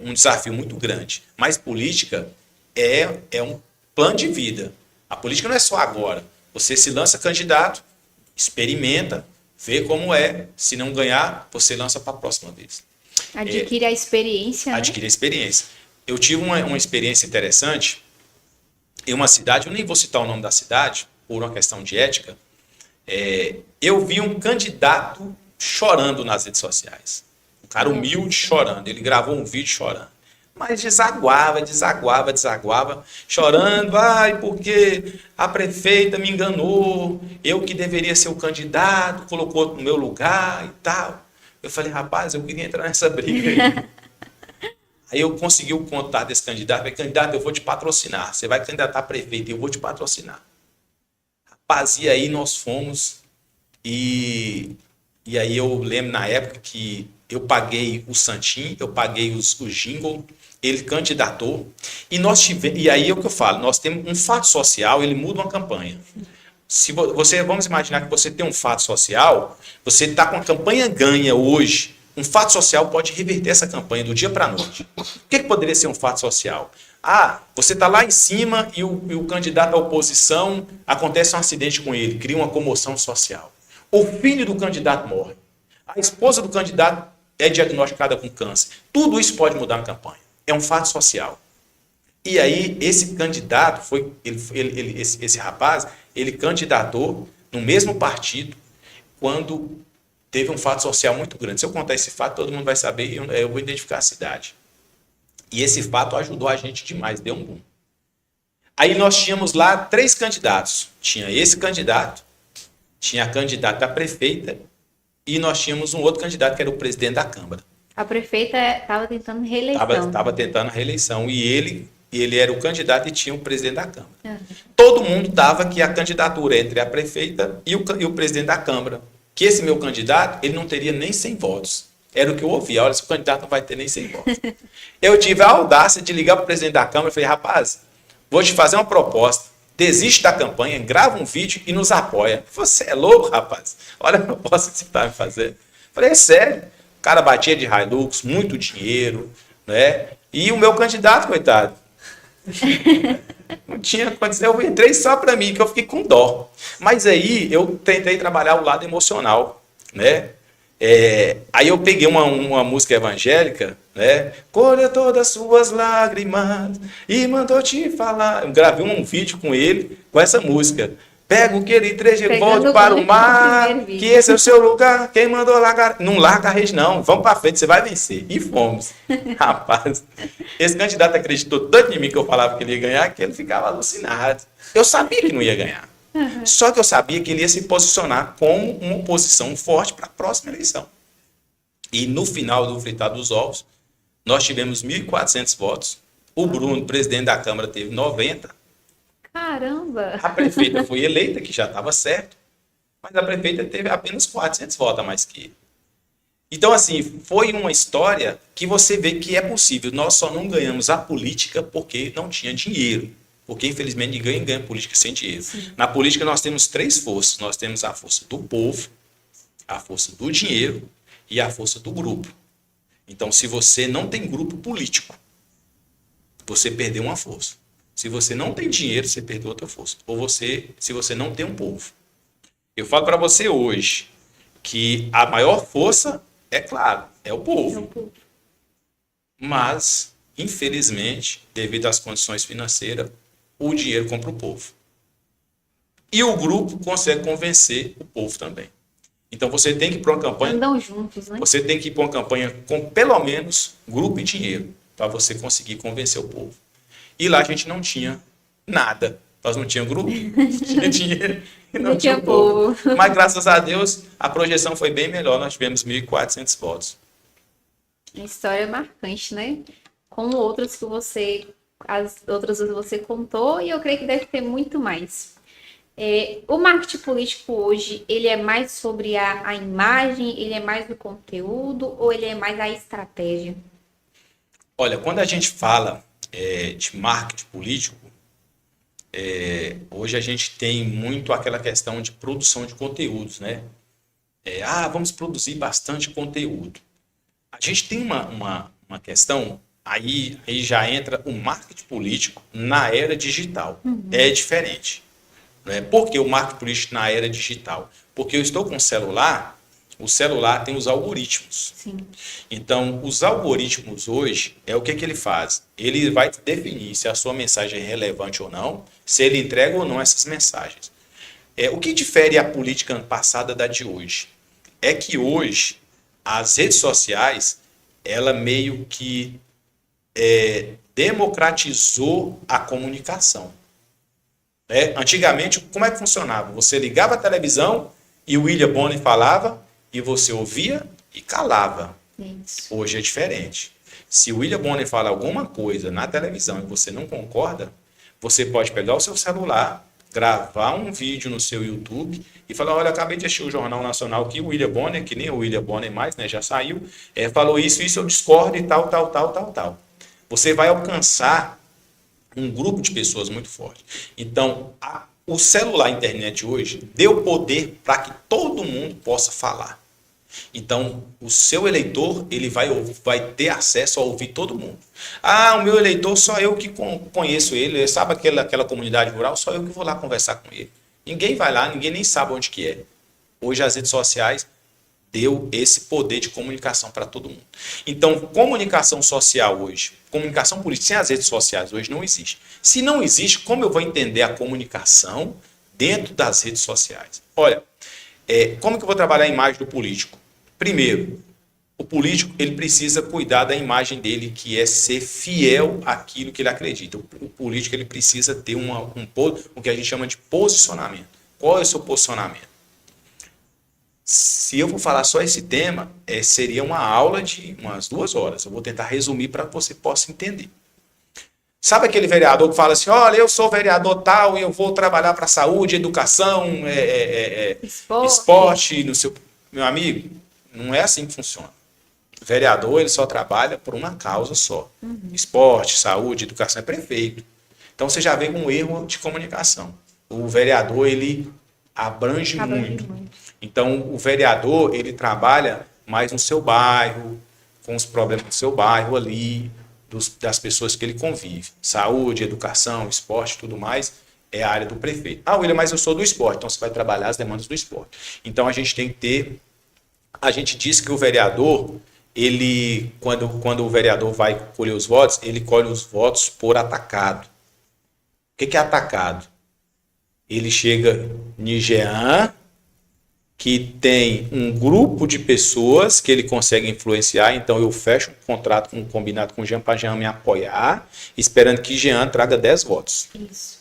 um desafio muito grande, mas política é um plano de vida. A política não é só agora. Você se lança candidato, experimenta, vê como é. Se não ganhar, você lança para a próxima vez. Adquire a experiência, né? Adquire a experiência. Eu tive uma experiência interessante em uma cidade, eu nem vou citar o nome da cidade, por uma questão de ética. Eu vi um candidato chorando nas redes sociais. Um cara humilde chorando. Ele gravou um vídeo chorando. Mas desaguava, chorando, porque a prefeita me enganou, eu que deveria ser o candidato, colocou no meu lugar e tal. Eu falei, rapaz, eu queria entrar nessa briga aí. Aí eu consegui o contato desse candidato, falei, candidato, eu vou te patrocinar, você vai candidatar a prefeito, eu vou te patrocinar. Rapaz, e aí nós fomos, e aí eu lembro na época que eu paguei o santinho, eu paguei os jingle, ele candidatou, e aí é o que eu falo, nós temos um fato social, ele muda uma campanha. Se você, vamos imaginar que você tem um fato social, você está com a campanha ganha hoje, um fato social pode reverter essa campanha do dia para a noite. O que poderia ser um fato social? Você está lá em cima e o candidato à oposição, acontece um acidente com ele, cria uma comoção social. O filho do candidato morre. A esposa do candidato é diagnosticada com câncer. Tudo isso pode mudar na campanha. É um fato social. E aí, esse candidato, esse rapaz, ele candidatou no mesmo partido quando teve um fato social muito grande. Se eu contar esse fato, todo mundo vai saber e eu vou identificar a cidade. E esse fato ajudou a gente demais, deu um boom. Aí nós tínhamos lá 3 candidatos. Tinha esse candidato, tinha a candidata a prefeita e nós tínhamos um outro candidato que era o presidente da Câmara. A prefeita estava tentando reeleição. Estava tentando a reeleição e ele era o candidato e tinha o presidente da Câmara. Todo mundo dava que a candidatura entre a prefeita e o presidente da Câmara, que esse meu candidato, ele não teria nem 100 votos. Era o que eu ouvia, olha, esse candidato não vai ter nem 100 votos. Eu tive a audácia de ligar para o presidente da Câmara e falei, rapaz, vou te fazer uma proposta, desiste da campanha, grava um vídeo e nos apoia. Você é louco, rapaz? Olha a proposta que você está me fazendo. Falei, é sério. O cara batia de Hilux, muito dinheiro, né? E o meu candidato, coitado, não tinha condição. Eu entrei só para mim, que eu fiquei com dó. Mas aí eu tentei trabalhar o lado emocional, né? Aí eu peguei uma música evangélica, né? Colha todas as suas lágrimas e mandou te falar. Eu gravei um vídeo com ele, com essa música. Pega o que ele treja e volte para o mar, que esse é o seu lugar, quem mandou largar. Não larga a rede não, vamos para frente, você vai vencer. E fomos. Rapaz, esse candidato acreditou tanto em mim que eu falava que ele ia ganhar, que ele ficava alucinado. Eu sabia que não ia ganhar. Só que eu sabia que ele ia se posicionar como uma oposição forte para a próxima eleição. E no final do fritar dos ovos, nós tivemos 1.400 votos. O Bruno, presidente da Câmara, teve 90. Caramba! A prefeita foi eleita, que já estava certo, mas a prefeita teve apenas 400 votos a mais que ele. Então, assim, foi uma história que você vê que é possível. Nós só não ganhamos a política porque não tinha dinheiro. Porque, infelizmente, ninguém ganha política sem dinheiro. Sim. Na política, nós temos 3 forças. Nós temos a força do povo, a força do dinheiro e a força do grupo. Então, se você não tem grupo político, você perdeu uma força. Se você não tem dinheiro, você perdeu outra força. Ou se você não tem um povo. Eu falo para você hoje que a maior força, é claro, é o povo. Mas, infelizmente, devido às condições financeiras, o dinheiro compra o povo. E o grupo consegue convencer o povo também. Então você tem que ir para uma campanha. Andam juntos, né? Você tem que ir para uma campanha com pelo menos grupo e dinheiro para você conseguir convencer o povo. E lá a gente não tinha nada. Nós não tínhamos grupo, não tinha dinheiro e não tinha povo. Mas graças a Deus a projeção foi bem melhor. Nós tivemos 1.400 votos. Uma história marcante, né? Como outras que as outras você contou, e eu creio que deve ter muito mais. O marketing político hoje, ele é mais sobre a imagem, ele é mais do conteúdo ou ele é mais a estratégia? Olha, quando a gente fala de marketing político, hoje a gente tem muito aquela questão de produção de conteúdos, né? Vamos produzir bastante conteúdo. A gente tem uma questão, aí já entra o marketing político na era digital. É diferente. Né? Por que o marketing político na era digital? Porque eu estou com o celular tem os algoritmos. Sim. Então, os algoritmos hoje, o que ele faz? Ele vai definir se a sua mensagem é relevante ou não, se ele entrega ou não essas mensagens. O que difere a política passada da de hoje? É que hoje, as redes sociais, ela meio que democratizou a comunicação. Antigamente, como é que funcionava? Você ligava a televisão e o William Bonner falava e você ouvia e calava. Isso. Hoje é diferente. Se o William Bonner fala alguma coisa na televisão e você não concorda, você pode pegar o seu celular, gravar um vídeo no seu YouTube e falar, olha, acabei de assistir o Jornal Nacional aqui, o William Bonner, que nem o William Bonner mais, né, já saiu, falou isso eu discordo e tal. Você vai alcançar um grupo de pessoas muito forte. Então, o celular, a internet hoje, deu poder para que todo mundo possa falar. Então, o seu eleitor, ele vai ter acesso a ouvir todo mundo. O meu eleitor, só eu que conheço ele, sabe aquela comunidade rural, só eu que vou lá conversar com ele. Ninguém vai lá, ninguém nem sabe onde que é. Hoje as redes sociais deu esse poder de comunicação para todo mundo. Então, comunicação social hoje, comunicação política sem as redes sociais hoje não existe. Se não existe, como eu vou entender a comunicação dentro das redes sociais? Olha, como que eu vou trabalhar a imagem do político? Primeiro, o político ele precisa cuidar da imagem dele, que é ser fiel àquilo que ele acredita. O político ele precisa ter o que a gente chama de posicionamento. Qual é o seu posicionamento? Se eu for falar só esse tema, seria uma aula de umas 2 horas. Eu vou tentar resumir para que você possa entender. Sabe aquele vereador que fala assim, olha, eu sou vereador tal e eu vou trabalhar para saúde, educação, esporte, no seu... Meu amigo, não é assim que funciona. O vereador ele só trabalha por uma causa só. Esporte, saúde, educação, é prefeito. Então você já vê um erro de comunicação. O vereador ele abrange muito. Então o vereador ele trabalha mais no seu bairro, com os problemas do seu bairro ali, das pessoas que ele convive. Saúde, educação, esporte, tudo mais, é a área do prefeito. William, mas eu sou do esporte, então você vai trabalhar as demandas do esporte. Então a gente tem que ter... A gente diz que o vereador, ele, quando o vereador vai colher os votos, ele colhe os votos por atacado. O que é atacado? Ele chega em Jean, que tem um grupo de pessoas que ele consegue influenciar, então eu fecho um contrato, um combinado com o Jean para Jean me apoiar, esperando que Jean traga 10 votos. Isso.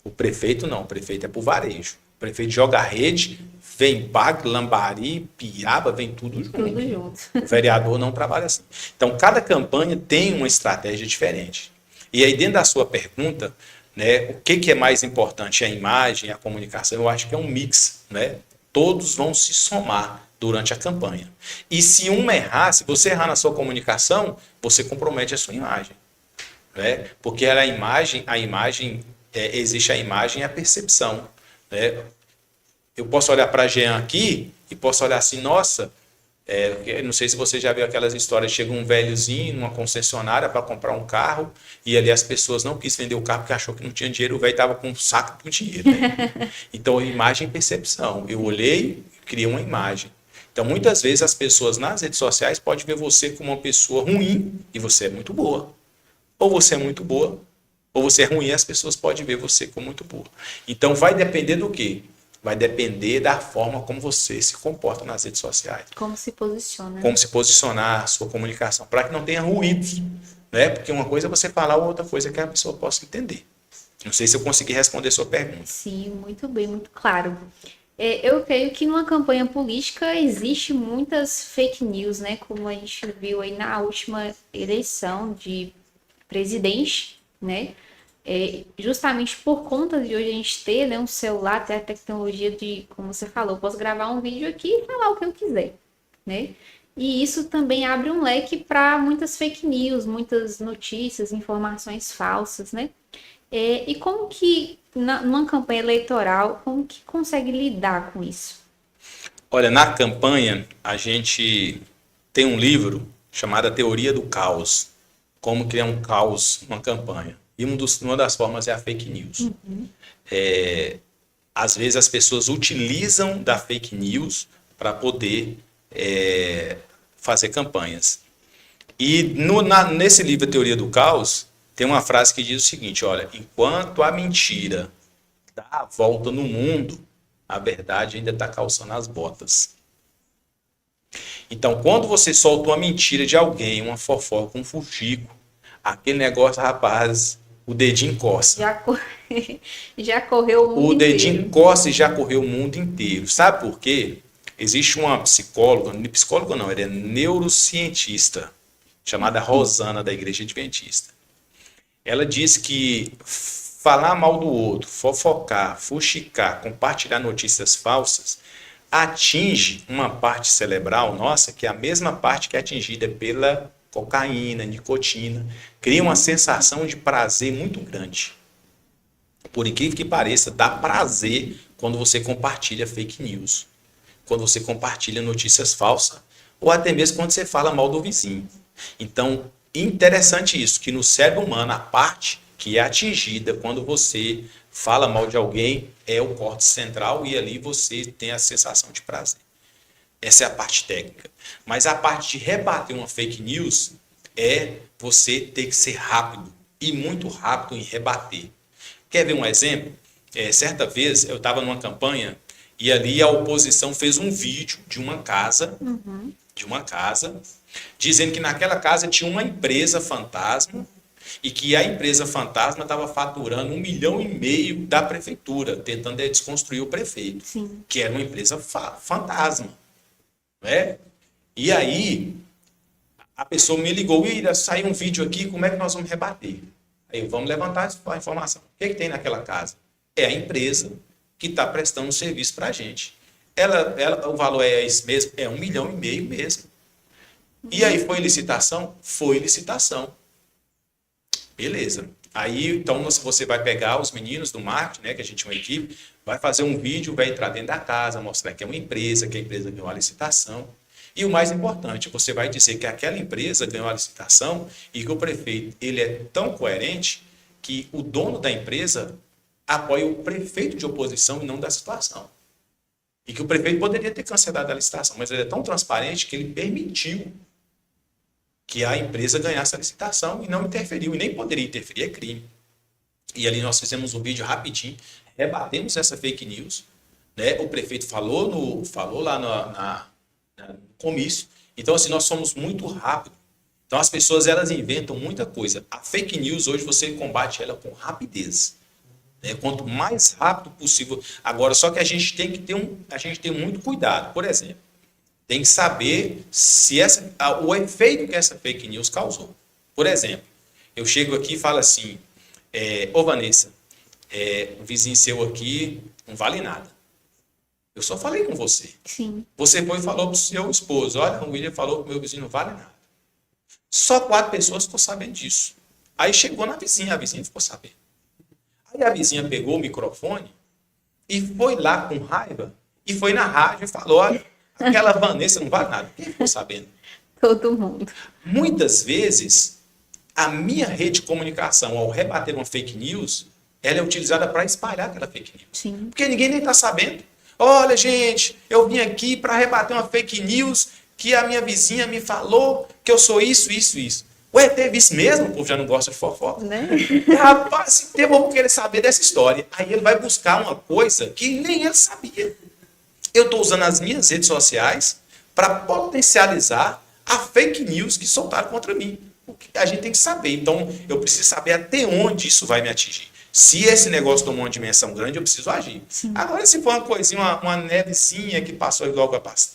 O prefeito não, o prefeito é por varejo. O prefeito joga a rede, vem Bago, Lambari, Piaba, vem tudo junto. Tudo junto. O vereador não trabalha assim. Então, cada campanha tem uma estratégia diferente. E aí, dentro da sua pergunta, né, o que é mais importante? A imagem, a comunicação? Eu acho que é um mix, né? Todos vão se somar durante a campanha. E se se você errar na sua comunicação, você compromete a sua imagem. Né? Porque existe a imagem e a percepção. Né? Eu posso olhar para a Jean aqui e posso olhar assim, nossa, não sei se você já viu aquelas histórias, chega um velhozinho numa concessionária para comprar um carro e ali as pessoas não quis vender o carro porque achou que não tinha dinheiro, o velho estava com um saco com dinheiro. Né? Então, imagem e percepção. Eu olhei, criei uma imagem. Então, muitas vezes as pessoas nas redes sociais podem ver você como uma pessoa ruim e você é muito boa. Ou você é muito boa, ou você é ruim e as pessoas podem ver você como muito boa. Então, vai depender do quê? Vai depender da forma como você se comporta nas redes sociais. Como se posiciona. Como se posicionar, a sua comunicação, para que não tenha ruídos. Né? Porque uma coisa é você falar, outra coisa é que a pessoa possa entender. Não sei se eu consegui responder a sua pergunta. Sim, muito bem, muito claro. Eu creio que numa campanha política existe muitas fake news, né? Como a gente viu aí na última eleição de presidente, né? Justamente por conta de hoje a gente ter, né, um celular, ter a tecnologia de, como você falou, eu posso gravar um vídeo aqui e falar o que eu quiser, né? E isso também abre um leque para muitas fake news, muitas notícias, informações falsas, né? E como que, numa campanha eleitoral, como que consegue lidar com isso? Olha, na campanha, a gente tem um livro chamado A Teoria do Caos. Como criar um caos numa campanha. E uma das formas é a fake news. Às vezes as pessoas utilizam da fake news para poder fazer campanhas. E nesse livro A Teoria do Caos, tem uma frase que diz o seguinte, olha, enquanto a mentira dá a volta no mundo, a verdade ainda está calçando as botas. Então, quando você solta uma mentira de alguém, uma fofoca, um fuxico, aquele negócio, rapaz, o dedinho coça. Já correu o mundo inteiro. O dedinho coça e já correu o mundo inteiro. Sabe por quê? Existe uma psicóloga não, ela é neurocientista, chamada Rosana, da Igreja Adventista. Ela diz que falar mal do outro, fofocar, fuxicar, compartilhar notícias falsas, atinge uma parte cerebral nossa, que é a mesma parte que é atingida pela cocaína, nicotina, cria uma sensação de prazer muito grande. Por incrível que pareça, dá prazer quando você compartilha fake news, quando você compartilha notícias falsas, ou até mesmo quando você fala mal do vizinho. Então, interessante isso, que no cérebro humano, a parte que é atingida quando você fala mal de alguém é o córtex central e ali você tem a sensação de prazer. Essa é a parte técnica. Mas a parte de rebater uma fake news é você ter que ser rápido e muito rápido em rebater. Quer ver um exemplo? Certa vez eu estava numa campanha e ali a oposição fez um vídeo de uma casa, dizendo que naquela casa tinha uma empresa fantasma e que a empresa fantasma estava faturando 1,5 milhão da prefeitura, tentando desconstruir o prefeito, Sim. Que era uma empresa fantasma. Né? E aí, a pessoa me ligou, e saiu um vídeo aqui, como é que nós vamos rebater? Aí, vamos levantar a informação. O que tem naquela casa? É a empresa que está prestando um serviço para a gente. O valor é esse mesmo? É 1,5 milhão mesmo. E aí, foi licitação? Foi licitação. Beleza. Aí, então, você vai pegar os meninos do marketing, né, que a gente é uma equipe, vai fazer um vídeo, vai entrar dentro da casa, mostrar que é uma empresa, que a empresa ganhou a licitação. E o mais importante, você vai dizer que aquela empresa ganhou a licitação e que o prefeito ele é tão coerente que o dono da empresa apoia o prefeito de oposição e não da situação. E que o prefeito poderia ter cancelado a licitação, mas ele é tão transparente que ele permitiu que a empresa ganhasse a licitação e não interferiu, e nem poderia interferir, é crime. E ali nós fizemos um vídeo rapidinho, rebatemos essa fake news, né? O prefeito falou lá no comício. Então, assim, nós somos muito rápidos. Então, as pessoas, elas inventam muita coisa. A fake news, hoje, você combate ela com rapidez. Né? Quanto mais rápido possível. Agora, só que a gente tem que ter muito cuidado. Por exemplo, tem que saber se o efeito que essa fake news causou. Por exemplo, eu chego aqui e falo assim, ô Vanessa, o vizinho seu aqui não vale nada. Eu só falei com você. Sim. Você foi e falou para o seu esposo, olha, o William falou que o meu vizinho não vale nada. Só 4 pessoas ficou sabendo disso. Aí chegou na vizinha, a vizinha ficou sabendo. Aí a vizinha pegou o microfone e foi lá com raiva e foi na rádio e falou, olha, aquela Vanessa não vale nada. Quem ficou sabendo? Todo mundo. Muitas vezes, a minha rede de comunicação, ao rebater uma fake news, ela é utilizada para espalhar aquela fake news. Sim. Porque ninguém nem está sabendo. Olha, gente, eu vim aqui para rebater uma fake news que a minha vizinha me falou que eu sou isso. Ué, teve isso mesmo? O povo já não gosta de fofoca. Né? Rapaz, eu vou querer saber dessa história. Aí ele vai buscar uma coisa que nem ele sabia. Eu estou usando as minhas redes sociais para potencializar a fake news que soltaram contra mim. O que a gente tem que saber. Então, eu preciso saber até onde isso vai me atingir. Se esse negócio tomou uma dimensão grande, eu preciso agir. Sim. Agora, se for uma coisinha, uma nevezinha que passou igual que passa.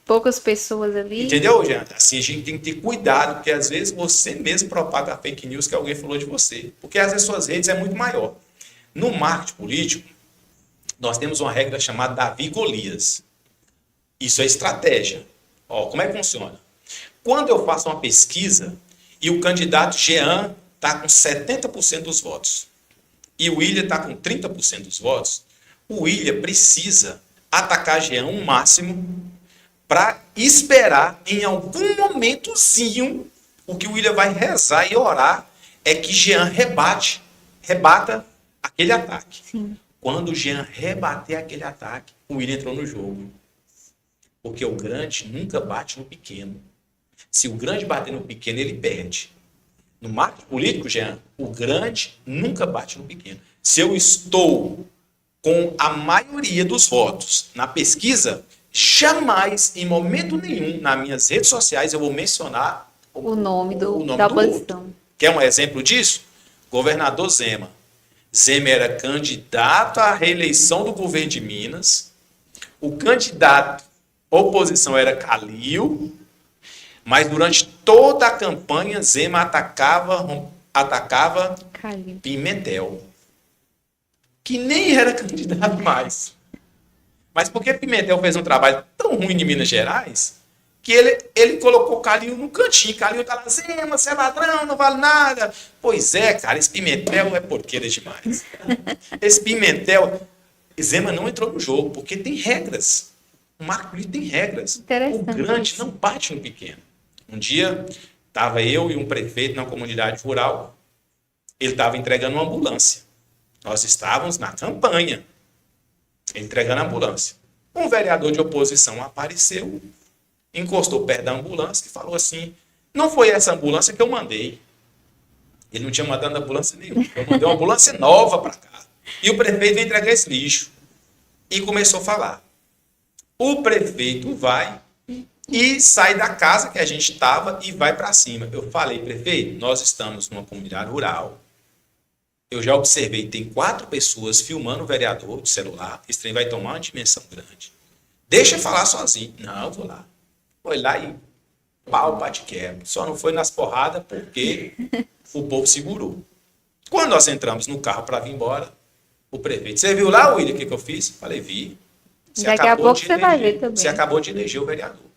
Poucas pessoas ali. Entendeu, gente? Assim, a gente tem que ter cuidado, porque às vezes você mesmo propaga a fake news que alguém falou de você. Porque às vezes suas redes é muito maior. No marketing político, nós temos uma regra chamada Davi e Golias. Isso é estratégia. Ó, como é que funciona? Quando eu faço uma pesquisa e o candidato Jean está com 70% dos votos e o William está com 30% dos votos, o William precisa atacar Jean o máximo para esperar em algum momentozinho o que o William vai rezar e orar é que Jean rebata aquele ataque. Sim. Quando o Jean rebater aquele ataque, o William entrou no jogo. Porque o grande nunca bate no pequeno. Se o grande bater no pequeno, ele perde. No marketing político, Jean, o grande nunca bate no pequeno. Se eu estou com a maioria dos votos na pesquisa, jamais, em momento nenhum, nas minhas redes sociais, eu vou mencionar O nome da do oposição. outro. Quer um exemplo disso? Governador Zema. Zema era candidato à reeleição do governo de Minas. O candidato oposição era Calil. Mas durante toda a campanha, Zema atacava Calil. Pimentel, que nem era candidato mais. Mas porque Pimentel fez um trabalho tão ruim em Minas Gerais, que ele colocou Calil no cantinho. Calil tá lá, Zema, você é ladrão, não vale nada. Pois é, cara, esse Pimentel é porqueira demais. Esse Pimentel, Zema não entrou no jogo, porque tem regras. O marco político tem regras. O grande não bate no pequeno. Um dia, estava eu e um prefeito na comunidade rural, ele estava entregando uma ambulância. Nós estávamos na campanha, entregando a ambulância. Um vereador de oposição apareceu, encostou perto da ambulância e falou assim, não foi essa ambulância que eu mandei. Ele não tinha mandado ambulância nenhuma. Eu mandei uma ambulância nova para cá. E o prefeito veio entregar esse lixo. E começou a falar. O prefeito vai e sai da casa que a gente estava e vai para cima. Eu falei, prefeito, nós estamos numa comunidade rural. Eu já observei, tem 4 pessoas filmando o vereador de celular. Esse trem vai tomar uma dimensão grande. Deixa eu falar sozinho. Não, eu vou lá. Foi lá e pau, bate quebra. Só não foi nas porradas porque o povo segurou. Quando nós entramos no carro para vir embora, o prefeito, você viu lá, William, o que eu fiz? Falei, vi. Daqui a pouco você vai ver também. Você acabou de eleger o vereador.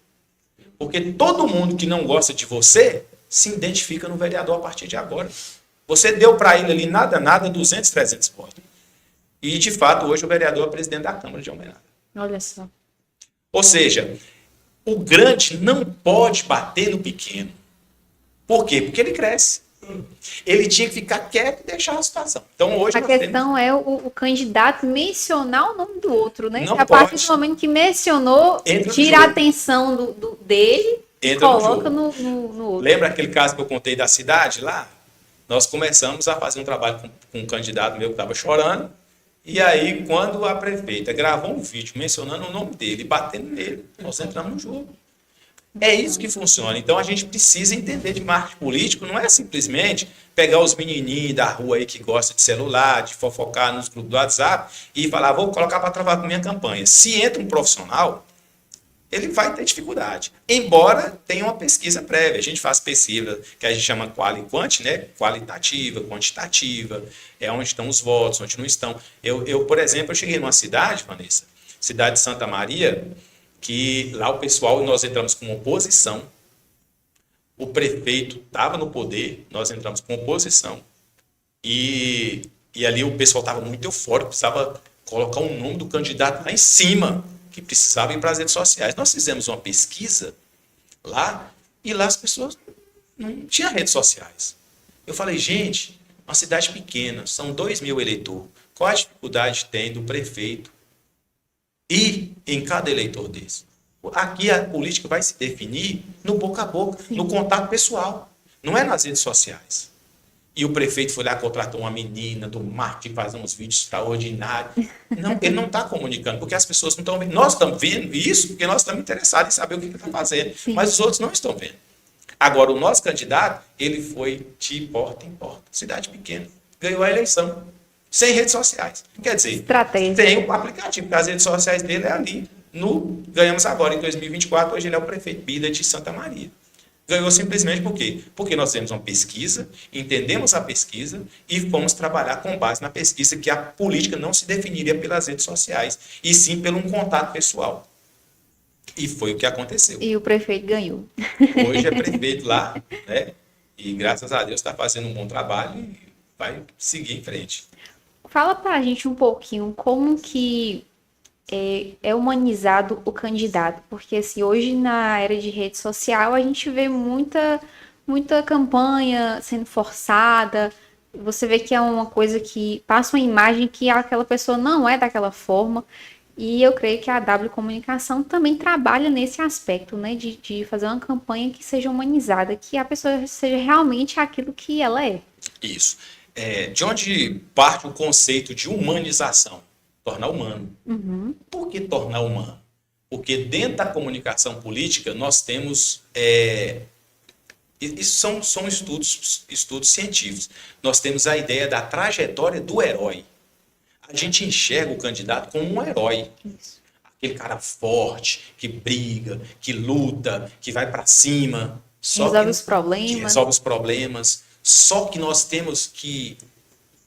Porque todo mundo que não gosta de você se identifica no vereador a partir de agora. Você deu para ele ali nada, 200, 300 votos. E, de fato, hoje o vereador é presidente da Câmara de Almenara. Olha só. Ou seja, o grande não pode bater no pequeno. Por quê? Porque ele cresce. Ele tinha que ficar quieto e deixar a situação. Então, hoje a questão é o candidato mencionar o nome do outro, né? Não a partir do momento que mencionou, tira a atenção dele e coloca no outro. Lembra aquele caso que eu contei da cidade lá? Nós começamos a fazer um trabalho com um candidato meu que estava chorando. E aí, quando a prefeita gravou um vídeo mencionando o nome dele e batendo nele, nós entramos no jogo. É isso que funciona. Então, a gente precisa entender de marketing político. Não é simplesmente pegar os menininhos da rua aí que gostam de celular, de fofocar nos grupos do WhatsApp e falar, vou colocar para trabalhar com minha campanha. Se entra um profissional, ele vai ter dificuldade. Embora tenha uma pesquisa prévia. A gente faz pesquisa que a gente chama quali e quanti, né? Qualitativa, quantitativa. É onde estão os votos, onde não estão. Eu, por exemplo, eu cheguei numa cidade, Vanessa, cidade de Santa Maria, que lá o pessoal, nós entramos com oposição, o prefeito estava no poder, nós entramos com oposição, e ali o pessoal estava muito eufórico, precisava colocar o nome do candidato lá em cima, que precisava ir para as redes sociais. Nós fizemos uma pesquisa lá, e lá as pessoas não tinham redes sociais. Eu falei, gente, uma cidade pequena, são 2.000 eleitores, qual a dificuldade tem do prefeito e em cada eleitor desse? Aqui a política vai se definir no boca a boca, no contato pessoal. Não é nas redes sociais. E o prefeito foi lá, contratou uma menina do marketing, fazer uns vídeos extraordinários. Não, ele não está comunicando, porque as pessoas não estão vendo. Nós estamos vendo isso porque nós estamos interessados em saber o que ele está fazendo. Sim. Mas os outros não estão vendo. Agora, o nosso candidato, ele foi de porta em porta. Cidade pequena. Ganhou a eleição. Sem redes sociais. Quer dizer, estratégia. Tem o aplicativo, porque as redes sociais dele é ali. Ganhamos agora, em 2024, hoje ele é o prefeito Bida de Santa Maria. Ganhou simplesmente por quê? Porque nós temos uma pesquisa, entendemos a pesquisa e fomos trabalhar com base na pesquisa que a política não se definiria pelas redes sociais, e sim pelo um contato pessoal. E foi o que aconteceu. E o prefeito ganhou. Hoje é prefeito lá, né? E graças a Deus está fazendo um bom trabalho e vai seguir em frente. Fala pra gente um pouquinho como que é humanizado o candidato, porque assim, hoje na era de rede social a gente vê muita campanha sendo forçada, você vê que é uma coisa que passa uma imagem que aquela pessoa não é daquela forma, e eu creio que a W Comunicação também trabalha nesse aspecto, né, de fazer uma campanha que seja humanizada, que a pessoa seja realmente aquilo que ela é. Isso. De onde parte o conceito de humanização? Tornar humano. Por que tornar humano? Porque dentro da comunicação política nós temos... isso são estudos científicos. Nós temos a ideia da trajetória do herói. A gente enxerga o candidato como um herói. Isso. Aquele cara forte, que briga, que luta, que vai para cima. Resolve os problemas. Que resolve os problemas. Só que nós temos que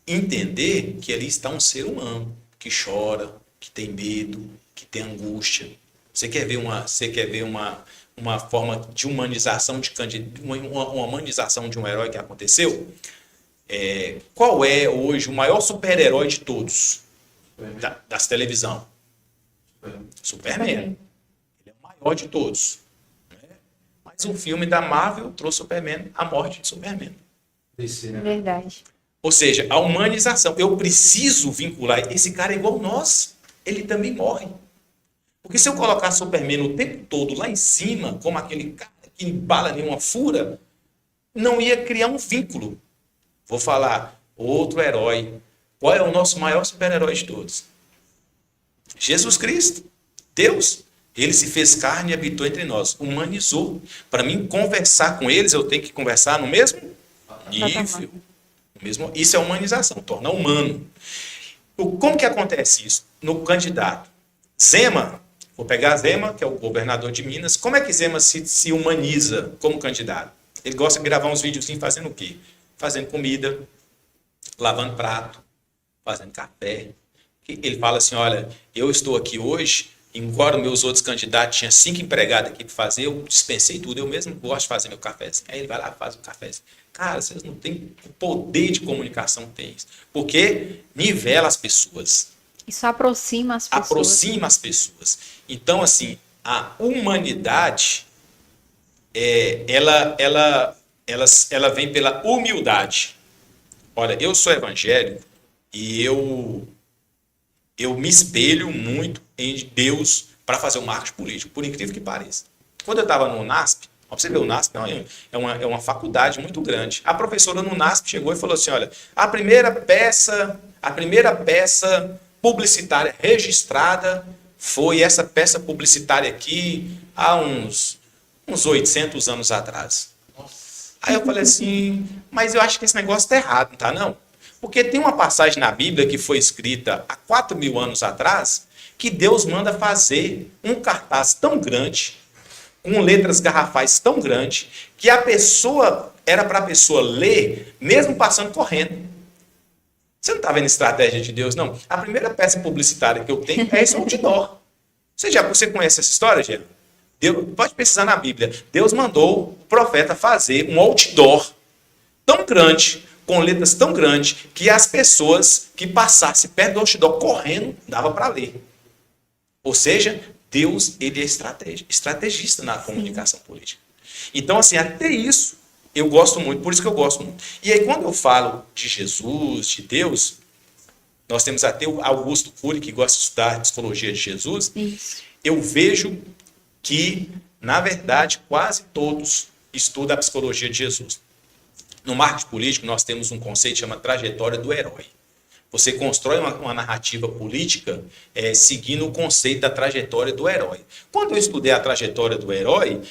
entender que ali está um ser humano que chora, que tem medo, que tem angústia. Você quer ver uma forma de humanização uma humanização de um herói que aconteceu? Qual é hoje o maior super-herói de todos das televisão? Superman. Ele é o maior de todos. Mas um filme da Marvel trouxe Superman, a morte de Superman. Verdade. Ou seja, a humanização. Eu preciso vincular. Esse cara é igual nós. Ele também morre. Porque se eu colocar Superman o tempo todo lá em cima, como aquele cara que embala nenhuma fura, não ia criar um vínculo. Vou falar outro herói. Qual é o nosso maior super-herói de todos? Jesus Cristo. Deus. Ele se fez carne e habitou entre nós. Humanizou. Para mim, conversar com eles, eu tenho que conversar no mesmo nível. Isso é humanização, torna humano. Como que acontece isso? No candidato. Zema, vou pegar Zema, que é o governador de Minas. Como é que Zema se humaniza como candidato? Ele gosta de gravar uns videozinhos fazendo o quê? Fazendo comida, lavando prato, fazendo café. Ele fala assim, olha, eu estou aqui hoje, embora meus outros candidatos tinham 5 empregados aqui para fazer, eu dispensei tudo, eu mesmo gosto de fazer meu café. Aí ele vai lá e faz o café. Cara, vocês não têm o poder de comunicação que tem isso. Porque nivela as pessoas. Isso aproxima as pessoas. Aproxima as pessoas. Então, assim, a humanidade, ela vem pela humildade. Olha, eu sou evangélico e eu me espelho muito em Deus para fazer o marketing político, por incrível que pareça. Quando eu estava no NASP, para você ver, o NASP é uma faculdade muito grande. A professora no NASP chegou e falou assim, olha, a primeira peça publicitária registrada foi essa peça publicitária aqui há uns 800 anos atrás. Aí eu falei assim, mas eu acho que esse negócio está errado, não tá não? Porque tem uma passagem na Bíblia que foi escrita há 4.000 anos atrás, que Deus manda fazer um cartaz tão grande, com letras garrafais tão grandes, que era para a pessoa ler, mesmo passando correndo. Você não está vendo estratégia de Deus, não? A primeira peça publicitária que eu tenho é esse outdoor. Você conhece essa história, Jean? Pode pesquisar na Bíblia. Deus mandou o profeta fazer um outdoor tão grande, com letras tão grandes, que as pessoas que passassem perto do outdoor correndo, dava para ler. Ou seja, Deus, ele é estrategista na comunicação política. Então, assim, até isso eu gosto muito, por isso que eu gosto muito. E aí, quando eu falo de Jesus, de Deus, nós temos até o Augusto Cury, que gosta de estudar a psicologia de Jesus. Isso. Eu vejo que, na verdade, quase todos estudam a psicologia de Jesus. No marketing político, nós temos um conceito que chama trajetória do herói. Você constrói uma narrativa política seguindo o conceito da trajetória do herói. Quando eu estudei a trajetória do herói,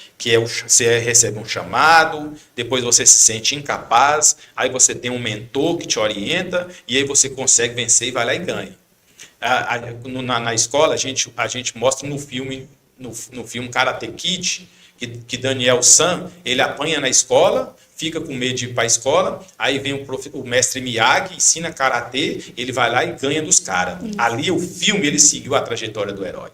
você recebe um chamado, depois você se sente incapaz, aí você tem um mentor que te orienta, e aí você consegue vencer e vai lá e ganha. Na escola, a gente mostra no filme Karate Kid, que Daniel San, ele apanha na escola, fica com medo de ir para a escola, aí vem o mestre Miyagi, ensina karatê, ele vai lá e ganha dos caras. Ali o filme, ele seguiu a trajetória do herói.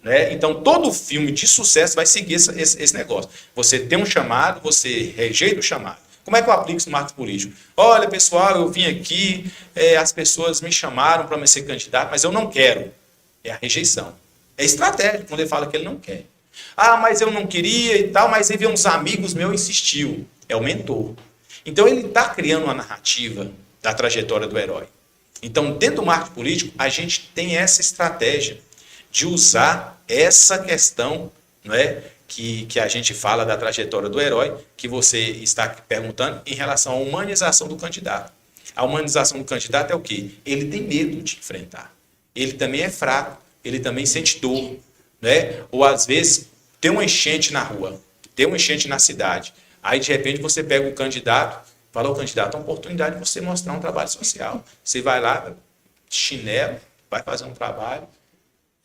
Né? Então, todo filme de sucesso vai seguir esse negócio. Você tem um chamado, você rejeita o chamado. Como é que eu aplico isso no marketing político? Olha, pessoal, eu vim aqui, as pessoas me chamaram para ser candidato, mas eu não quero. É a rejeição. É estratégia, quando ele fala que ele não quer. Ah, mas eu não queria e tal, mas aí veio uns amigos meus insistiu. É o mentor. Então ele está criando uma narrativa da trajetória do herói. Então, dentro do marketing político, a gente tem essa estratégia de usar essa questão, não é, que a gente fala da trajetória do herói, que você está perguntando em relação à humanização do candidato. A humanização do candidato é o quê? Ele tem medo de enfrentar. Ele também é fraco, ele também sente dor, né? Ou às vezes tem uma enchente na rua, tem uma enchente na cidade. Aí de repente você pega o candidato, fala ao candidato, é uma oportunidade de você mostrar um trabalho social. Você vai lá, chinelo, vai fazer um trabalho.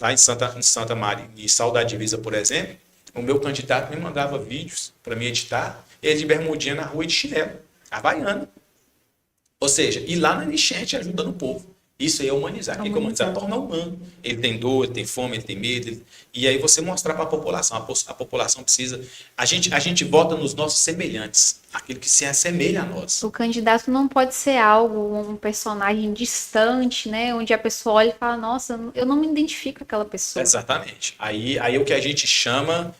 Lá em Santa Maria, em Sal da Divisa, por exemplo, o meu candidato me mandava vídeos para me editar, ele de bermudinha na rua e de chinelo, havaiana. Ou seja, ir lá na enchente ajudando o povo. Isso aí é humanizar. O que é humanizar? Tornar humano. Ele tem dor, ele tem fome, ele tem medo. E aí você mostrar para a população. A população precisa... A gente vota nos nossos semelhantes. Aquilo que se assemelha a nós. O candidato não pode ser um personagem distante, né? Onde a pessoa olha e fala, nossa, eu não me identifico com aquela pessoa. Exatamente. Aí é o que a gente chama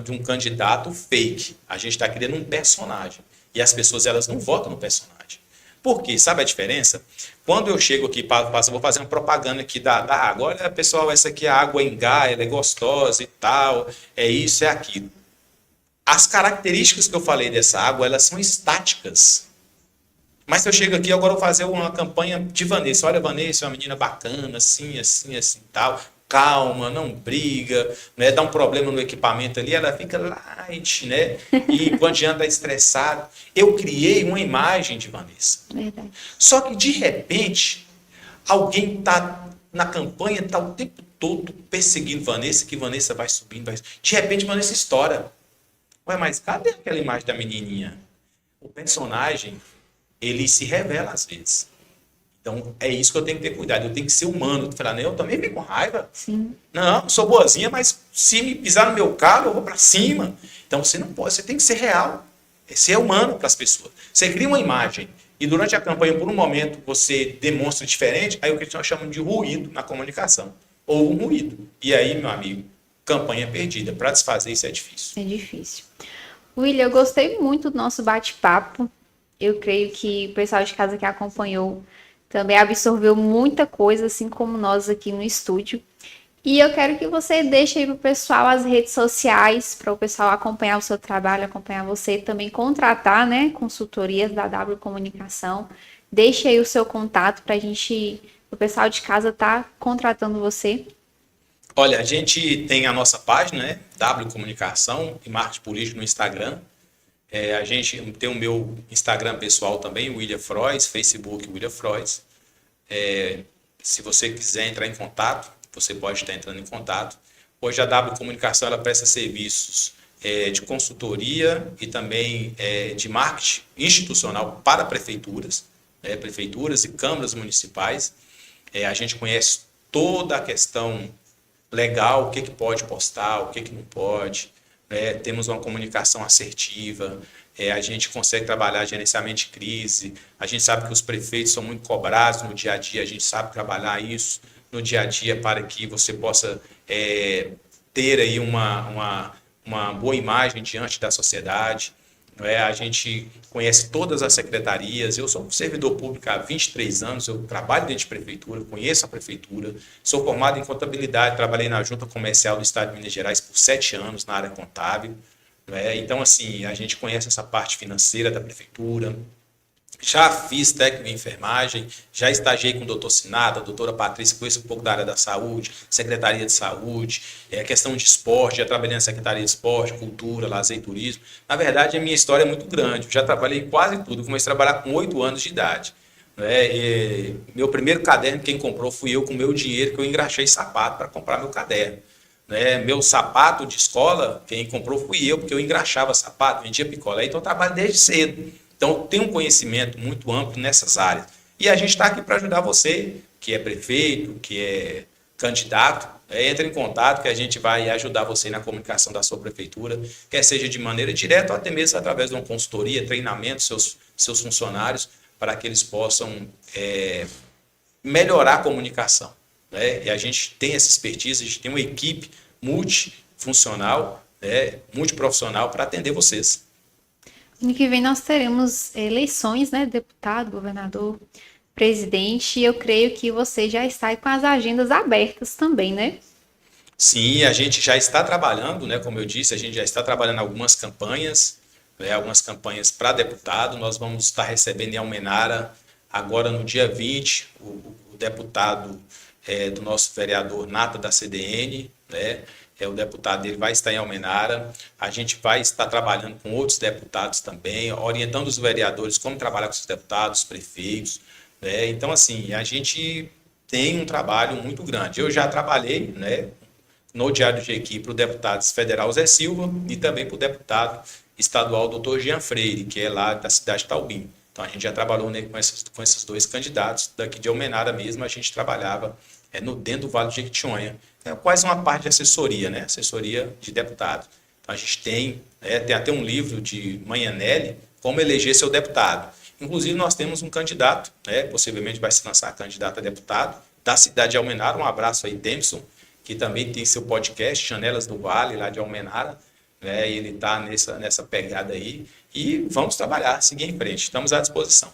de um candidato fake. A gente está criando um personagem. E as pessoas, elas não votam no personagem. Por quê? Sabe a diferença? Quando eu chego aqui, vou fazer uma propaganda aqui da água. Olha, pessoal, essa aqui é a água Engá, ela é gostosa e tal, é isso, é aquilo. As características que eu falei dessa água, elas são estáticas. Mas se eu chego aqui, agora eu vou fazer uma campanha de Vanessa. Olha, Vanessa é uma menina bacana, assim, tal. Calma, não briga, né? Dá um problema no equipamento ali, ela fica light, né? E enquanto já está estressado. Eu criei uma imagem de Vanessa. Verdade. Só que, de repente, alguém está na campanha, está o tempo todo perseguindo Vanessa, que Vanessa vai subindo, De repente, Vanessa estoura. Ué, mas cadê aquela imagem da menininha? O personagem, ele se revela às vezes. Então, é isso que eu tenho que ter cuidado. Eu tenho que ser humano. Falar, eu também fico com raiva. Sim. Não, sou boazinha, mas se me pisar no meu carro, eu vou para cima. Então, você não pode, você tem que ser real. É ser humano para as pessoas. Você cria uma imagem e durante a campanha, por um momento, você demonstra diferente, aí o que nós chamamos de ruído na comunicação. Ou um ruído. E aí, meu amigo, campanha perdida. Para desfazer isso é difícil. É difícil. William, eu gostei muito do nosso bate-papo. Eu creio que o pessoal de casa que acompanhou também absorveu muita coisa, assim como nós aqui no estúdio. E eu quero que você deixe aí para o pessoal as redes sociais, para o pessoal acompanhar o seu trabalho, acompanhar você, também contratar, né, consultorias da W Comunicação. Deixe aí o seu contato para o pessoal de casa tá contratando você. Olha, a gente tem a nossa página, né, W Comunicação e Marketing Político no Instagram. A gente tem o meu Instagram pessoal também, William Frois, Facebook William Frois. Se você quiser entrar em contato, você pode estar entrando em contato. Hoje a W Comunicação ela presta serviços de consultoria e também de marketing institucional para prefeituras, prefeituras e câmaras municipais. A gente conhece toda a questão legal, o que pode postar, o que não pode. Temos uma comunicação assertiva, a gente consegue trabalhar gerenciamento de crise, a gente sabe que os prefeitos são muito cobrados no dia a dia, a gente sabe trabalhar isso no dia a dia para que você possa ter aí uma boa imagem diante da sociedade. A gente conhece todas as secretarias, eu sou servidor público há 23 anos, eu trabalho dentro de prefeitura, conheço a prefeitura, sou formado em contabilidade, trabalhei na Junta Comercial do Estado de Minas Gerais por 7 anos na área contábil. Então, assim, a gente conhece essa parte financeira da prefeitura, já fiz técnico em enfermagem, já estagiei com o doutor Sinada, a doutora Patrícia, conheço um pouco da área da saúde, Secretaria de Saúde, questão de esporte, já trabalhei na Secretaria de Esporte, Cultura, Lazer e Turismo. Na verdade, a minha história é muito grande, eu já trabalhei quase tudo, comecei a trabalhar com 8 anos de idade. Meu primeiro caderno, quem comprou fui eu com meu dinheiro, que eu engraxei sapato para comprar meu caderno. Meu sapato de escola, quem comprou fui eu, porque eu engraxava sapato, vendia picolé, então eu trabalho desde cedo. Então, tem um conhecimento muito amplo nessas áreas. E a gente está aqui para ajudar você, que é prefeito, que é candidato. Entre em contato que a gente vai ajudar você na comunicação da sua prefeitura, quer seja de maneira direta ou até mesmo através de uma consultoria, treinamento seus funcionários, para que eles possam melhorar a comunicação. né? E a gente tem essa expertise, a gente tem uma equipe multifuncional, né? Multiprofissional para atender vocês. Ano que vem nós teremos eleições, né? Deputado, governador, presidente, e eu creio que você já está aí com as agendas abertas também, né? Sim, a gente já está trabalhando, né? Como eu disse, a gente já está trabalhando algumas campanhas, né? Algumas campanhas para deputado. Nós vamos estar recebendo em Almenara, agora no dia 20, o deputado do nosso vereador Nata da CDN, né? O deputado dele vai estar em Almenara. A gente vai estar trabalhando com outros deputados também, orientando os vereadores como trabalhar com os deputados, prefeitos, né? Então, assim, a gente tem um trabalho muito grande. Eu já trabalhei, né, no Diário de Equipe para o deputado federal Zé Silva e também para o deputado estadual Dr. Jean Freire, que é lá da cidade de Taubim. Então a gente já trabalhou, né, com esses dois candidatos daqui de Almenara mesmo, a gente trabalhava dentro do Vale do Jequitinhonha. É quase uma parte de assessoria, né? Assessoria de deputado. Então a gente tem até um livro de Manhanelli, Como Eleger Seu Deputado. Inclusive nós temos um candidato, né, possivelmente vai se lançar candidato a deputado, da cidade de Almenara. Um abraço aí, Demson, que também tem seu podcast, Janelas do Vale, lá de Almenara, né? Ele está nessa pegada aí. E vamos trabalhar, seguir em frente. Estamos à disposição.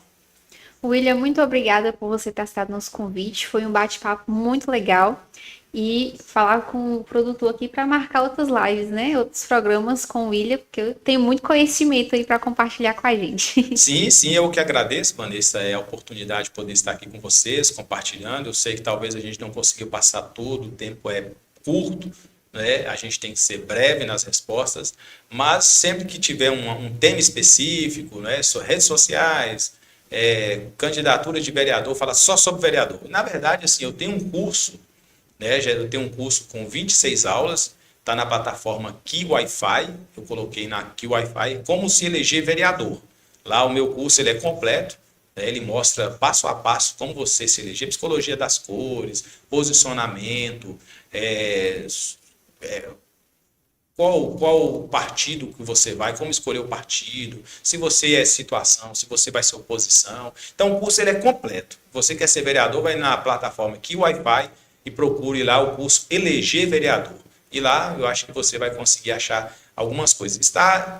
William, muito obrigada por você ter aceitado nosso convite. Foi um bate-papo muito legal. E falar com o produtor aqui para marcar outras lives, né? Outros programas com o William, porque eu tenho muito conhecimento aí para compartilhar com a gente. Sim, sim, eu que agradeço, Vanessa, a oportunidade de poder estar aqui com vocês, compartilhando. Eu sei que talvez a gente não conseguiu passar tudo, o tempo é curto, né? A gente tem que ser breve nas respostas, mas sempre que tiver um tema específico, né, sobre redes sociais, candidatura de vereador, fala só sobre vereador. Na verdade, assim, eu tenho um curso, né, eu tenho um curso com 26 aulas, está na plataforma Key Wi-Fi, eu coloquei na Key Wi-Fi, como se eleger vereador. Lá o meu curso ele é completo, né, ele mostra passo a passo como você se eleger, psicologia das cores, posicionamento, qual partido que você vai, como escolher o partido, se você é situação, se você vai ser oposição. Então o curso ele é completo. Você quer ser vereador, vai na plataforma Key Wi-Fi e procure lá o curso Eleger Vereador. E lá eu acho que você vai conseguir achar algumas coisas.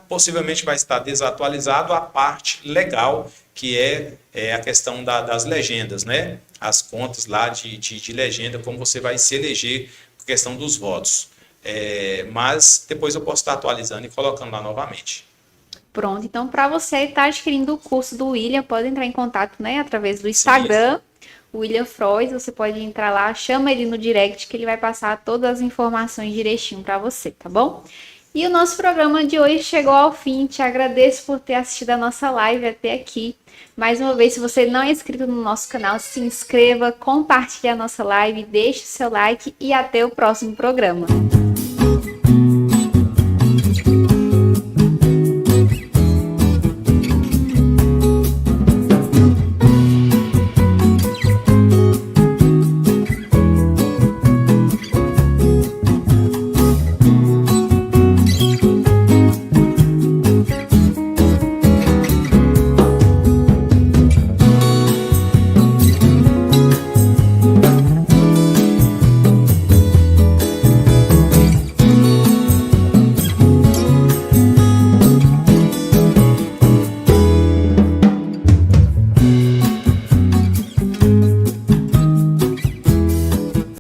Possivelmente vai estar desatualizado a parte legal, que é a questão das legendas, né? As contas lá de legenda, como você vai se eleger, questão dos votos. Mas depois eu posso estar atualizando e colocando lá novamente. Pronto, então para você estar adquirindo o curso do William, pode entrar em contato, né, através do Instagram, William Frois. Você pode entrar lá, chama ele no direct que ele vai passar todas as informações direitinho para você, tá bom? E o nosso programa de hoje chegou ao fim. Te agradeço por ter assistido a nossa live até aqui. Mais uma vez, se você não é inscrito no nosso canal, se inscreva, compartilhe a nossa live, deixe o seu like e até o próximo programa.